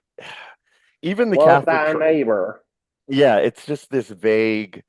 Even the Love Catholic thy Church. neighbor. Yeah, it's just this vague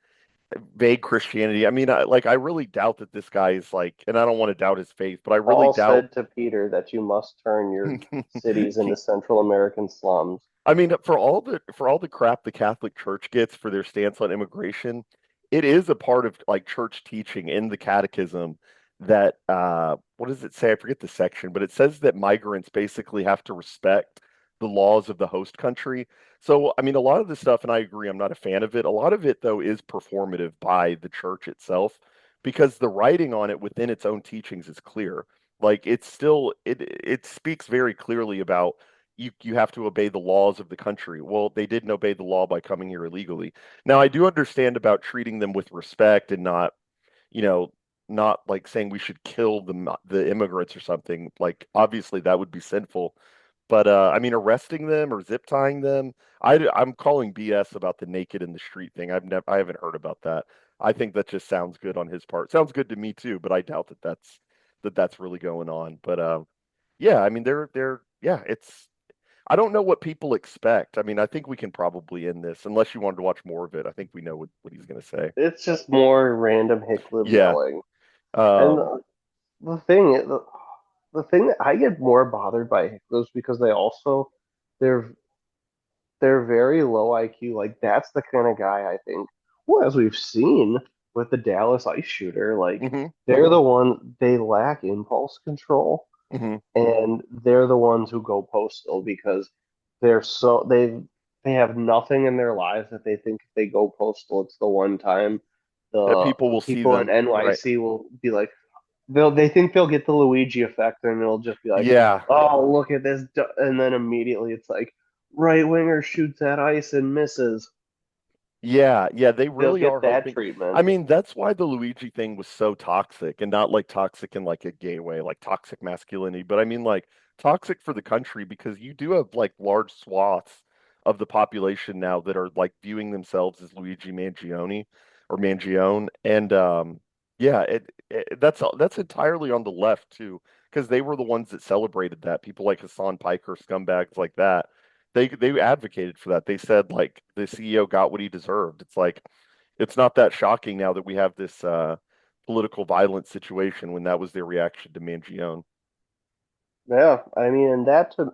Christianity. I mean, I really doubt that this guy is like, and I don't want to doubt his faith, but I really Paul doubt. said to Peter that you must turn your cities into Central American slums. I mean, for all the crap the Catholic Church gets for their stance on immigration, it is a part of like church teaching in the catechism that what does it say? I forget the section, but it says that migrants basically have to respect the laws of the host country. So, I mean, a lot of this stuff, and I agree, I'm not a fan of it. A lot of it, though, is performative by the church itself because the writing on it within its own teachings is clear. Like it's still it speaks very clearly about you have to obey the laws of the country. Well, they didn't obey the law by coming here illegally. Now, I do understand about treating them with respect and not, you know, not like saying we should kill the immigrants or something. Like obviously that would be sinful. But I mean, arresting them or zip tying them, I'm calling BS about the naked in the street thing. I haven't heard about that. I think that just sounds good on his part. Sounds good to me too, but I doubt that that's really going on. But yeah, I mean, yeah, it's I don't know what people expect. I mean, I think we can probably end this unless you wanted to watch more of it. I think we know what he's going to say. It's just more random Hicklib Yeah. yelling. And Um, the thing, the thing that I get more bothered by Hicklibs because they're they're very low IQ. Like that's the kind of guy I think. Well, as we've seen with the Dallas ice shooter, like mhm, they're the one they lack impulse control, mhm. and they're the ones who go postal because they're so they have nothing in their lives that they think if they go postal, it's the one time That the people will see people in them. Right. NYC will be like they think they'll get the Luigi effect and it'll just be like, Yeah. oh look at this, and then immediately it's like right winger shoots at ice and misses. Yeah, yeah, they They'll really are get that hoping. I treatment. mean, that's why the Luigi thing was so toxic and not like toxic in like a gay way, like toxic masculinity, but I mean like toxic for the country because you do have like large swaths of the population now that are like viewing themselves as Luigi Mangione or Mangione and yeah, that's entirely on the left too because they were the ones that celebrated that. People like Hassan Piker, scumbags like that they advocated for that. They said like the CEO got what he deserved. It's like it's not that shocking now that we have this political violence situation when that was their reaction to Mangione. Yeah, I mean, and that to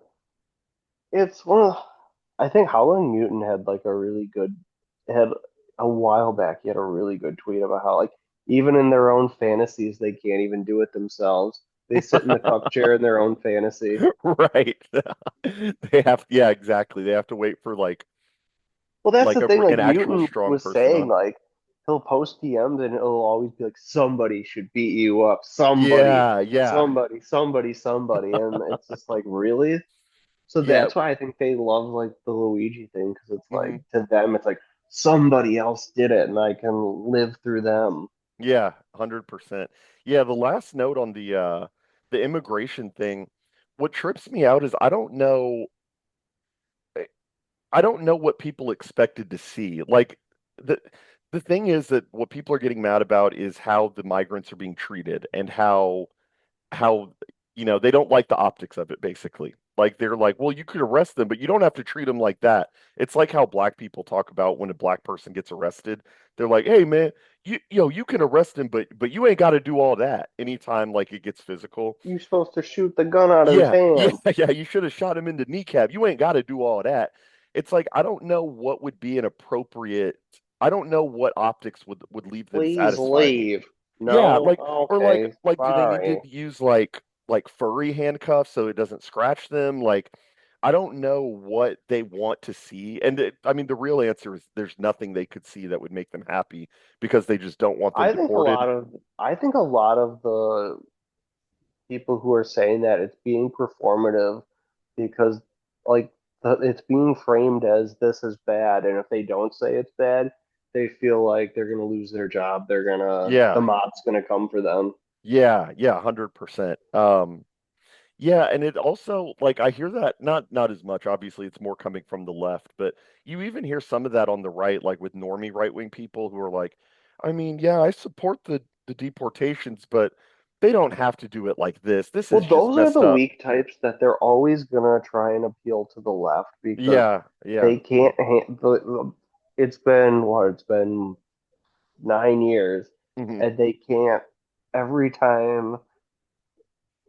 it's one of I think Howling Mutant had like a really good had a while back. He had a really good tweet about how like even in their own fantasies they can't even do it themselves. They sit in the cup chair in their own fantasy. Right. They have yeah, exactly. They have to wait for Well, that's like the thing. Like an actual Mutant strong was person saying, on. like he'll post DMs and it'll always be like somebody should beat you up, somebody, Yeah, yeah. somebody, somebody, somebody, and it's just like really. So Yeah. that's why I think they love like the Luigi thing because it's like Mhm. to them it's like somebody else did it and I can live through them. Yeah, 100%. Yeah, the last note on the immigration thing, what trips me out is I don't know what people expected to see. Like the the thing is that what people are getting mad about is how the migrants are being treated and how they don't like the optics of it basically. Like they're like, well, you could arrest them, but you don't have to treat them like that. It's like how black people talk about when a black person gets arrested. They're like, hey man, you can arrest him, but you ain't got to do all that anytime like it gets physical. You're supposed to shoot the gun out of his Yeah, yeah, hand. yeah. You should have shot him in the kneecap. You ain't got to do all that. It's like I don't know what would be an appropriate. I don't know what optics would leave them Please satisfied. leave. Yeah, No, like or okay, do they need to fine. use like furry handcuffs so it doesn't scratch them? Like I don't know what they want to see. And I mean the real answer is there's nothing they could see that would make them happy because they just don't want them deported. I think a lot of the people who are saying that it's being performative because like it's being framed as this is bad, and if they don't say it's bad, they feel like they're gonna lose their job. The Yeah. mob's gonna come for them. Yeah, yeah, 100%. Yeah, and it also like I hear that not as much. Obviously, it's more coming from the left, but you even hear some of that on the right, like with normie right-wing people who are like, I mean, yeah, I support the deportations, but they don't have to do it like this. This Well, is just those are messed the up. weak types that they're always gonna try and appeal to the left because Yeah, yeah. they can't handle. It's been what? It's been 9 years, Hmm. and they can't. Every time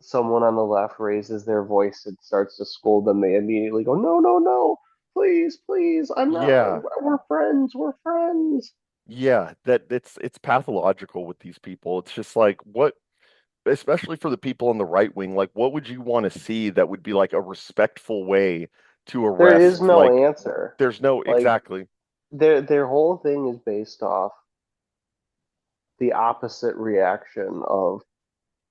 someone on the left raises their voice and starts to scold them, they immediately go, "No, no, no! Please, please! I'm not. Yeah. We're friends. We're friends." Yeah, that it's pathological with these people. It's just like what especially for the people on the right wing, like what would you want to see that would be like a respectful way to There is arrest no like answer. there's no Like exactly. their whole thing is based off the opposite reaction of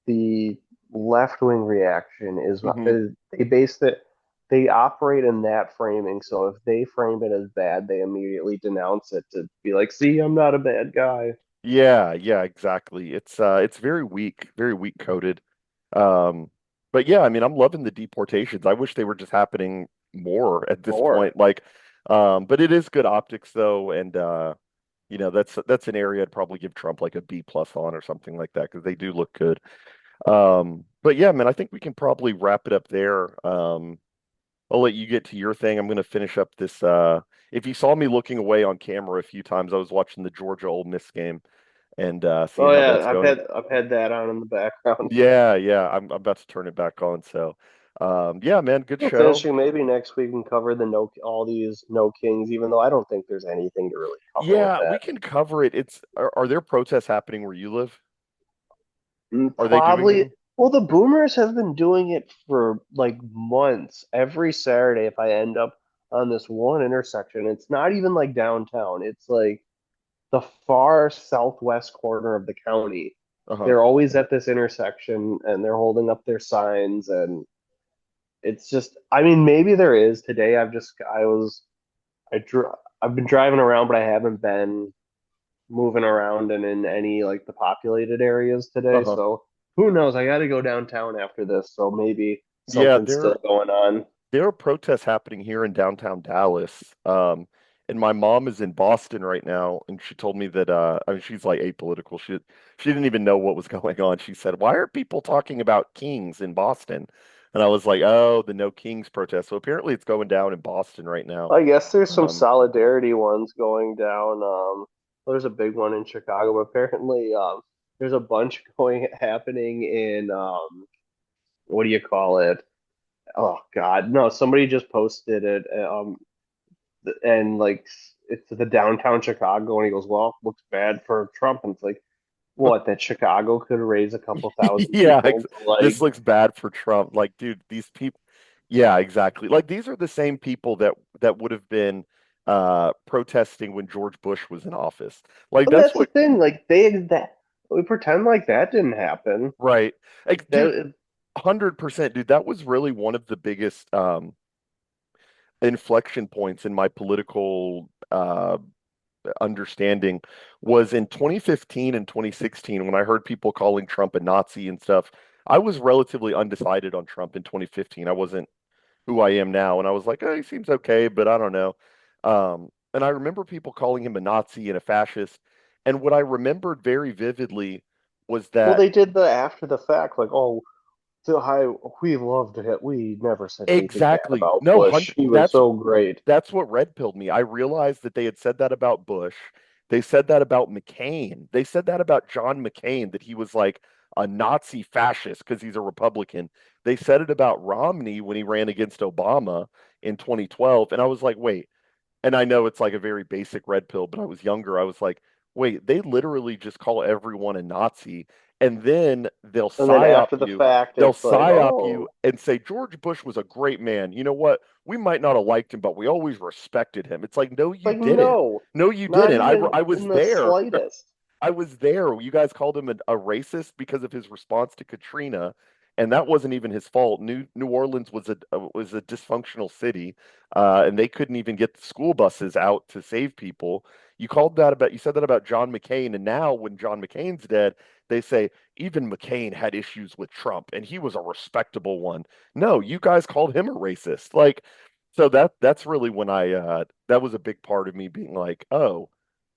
the left wing reaction Hmm. is they base it they operate in that framing. So if they frame it as bad, they immediately denounce it to be like, "See, I'm not a bad guy." Yeah, yeah, exactly. It's very weak coded. Um but yeah, I mean I'm loving the deportations. I wish they were just happening more at this More. point. Like but it is good optics though, and you know, that's an area I'd probably give Trump like a B plus on or something like that because they do look good. But yeah, man, I think we can probably wrap it up there. I'll let you get to your thing. I'm gonna finish up this. If you saw me looking away on camera a few times, I was watching the Georgia Ole Miss game and seeing Oh how yeah, that's going. I've had that on in the background. Yeah, yeah, I'm about to turn it back on. So, yeah, man, good We'll show. finishing maybe next week and cover the no all these no kings, even though I don't think there's anything to really cover with Yeah, we that. can cover it. Are there protests happening where you live? Are they doing Probably. them? Well, the boomers have been doing it for like months. Every Saturday, if I end up on this one intersection, it's not even like downtown. It's like the far southwest corner of the county. Uh-huh. They're always at this intersection and they're holding up their signs, and it's just, I mean, maybe there is today. I've been driving around, but I haven't been moving around and in any like the populated areas today. Uh-huh. So who knows? I got to go downtown after this, so maybe Yeah, something's still going on. there are protests happening here in downtown Dallas. And my mom is in Boston right now, and she told me that I mean she's like apolitical. She didn't even know what was going on. She said, "Why are people talking about Kings in Boston?" And I was like, "Oh, the No Kings protest." So apparently it's going down in Boston right now. I guess there's some Um, solidarity ones going down. There's a big one in Chicago, but apparently there's a bunch going happening in what do you call it? Oh God, no! Somebody just posted it. And like it's the downtown Chicago, and he goes, "Well, looks bad for Trump." And it's like, what? That Chicago could raise a couple thousand yeah, people to this like, looks bad for Trump. Like, dude, these people, yeah, exactly. Like these are the same people that would have been protesting when George Bush was in office. Like but that's that's the what thing. Like that we pretend like that didn't happen. right. Like, dude, That 100%, dude, that was really one of the biggest inflection points in my political understanding was in 2015 and 2016 when I heard people calling Trump a Nazi and stuff. I was relatively undecided on Trump in 2015. I wasn't who I am now, and I was like, oh, he seems okay, but I don't know. And I remember people calling him a Nazi and a fascist. And what I remembered very vividly was well, that they did the after the fact, like, oh, so hi, we loved it. We never said anything bad exactly about no Bush. hundred He was so great. that's what red pilled me. I realized that they had said that about Bush. They said that about McCain. They said that about John McCain, that he was like a Nazi fascist because he's a Republican. They said it about Romney when he ran against Obama in 2012. And I was like, wait. And I know it's like a very basic red pill, but I was younger. I was like, wait, they literally just call everyone a Nazi. And then And then after the fact, they'll it's like, psyop you oh, and say George Bush was a great man. You know what? We might not have liked him, but we always respected him. It's like, no, you like didn't. no, No, you not didn't. even I was in the there. slightest. I was there. You guys called him a racist because of his response to Katrina, and that wasn't even his fault. New Orleans was a dysfunctional city, and they couldn't even get the school buses out to save people. You said that about John McCain, and now when John McCain's dead, they say even McCain had issues with Trump, and he was a respectable one. No, you guys called him a racist. Like, so that's really when that was a big part of me being like, oh,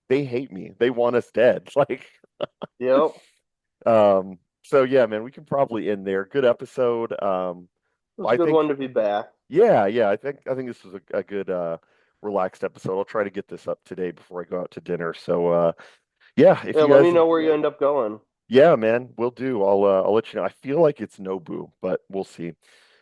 they hate me. They want us dead. Like, Yep. so yeah, man, we can probably end there. Good episode. It was a I good think, one to be back. yeah, I think this was a good relaxed episode. I'll try to get this up today before I go out to dinner. So yeah, if Yeah, you let me guys, know where you end up going. yeah, man, we'll do. I'll let you know. I feel like it's Nobu, but we'll see.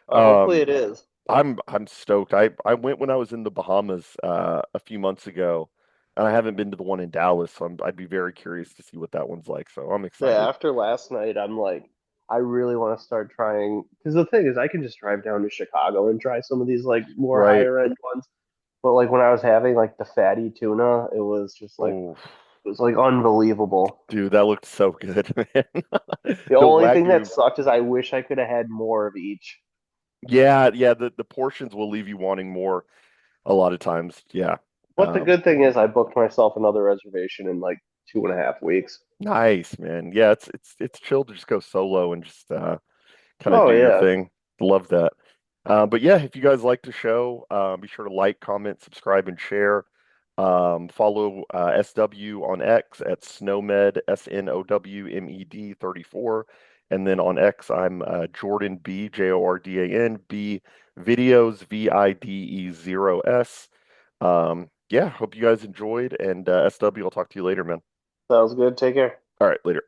Hopefully Um, it is. I'm stoked. I went when I was in the Bahamas a few months ago, and I haven't been to the one in Dallas, so I'd be very curious to see what that one's like. So I'm Yeah, excited. after last night, I'm like, I really want to start trying because the thing is, I can just drive down to Chicago and try some of these like more Right. higher end ones. But like when I was having like the fatty tuna, it was just like Oh, it was like unbelievable. dude, that looked so good, man. The The only thing that Wagyu. sucked is I wish I could have had more of each. Yeah, the portions will leave you wanting more a lot of times. Yeah. But the good thing is I booked myself another reservation in like 2.5 weeks. Nice, man. Yeah, it's chill to just go solo and just kind of Oh do your yeah. thing. Love that. But yeah, if you guys like the show, be sure to like, comment, subscribe, and share. Follow SW on X at Snowmed, SNOWMED 34. And then on X, I'm Jordan B, JORDAN B videos, VIDE0S. Yeah, hope you guys enjoyed. And SW, I'll talk to you later, man. Sounds good. Take care. All right, later.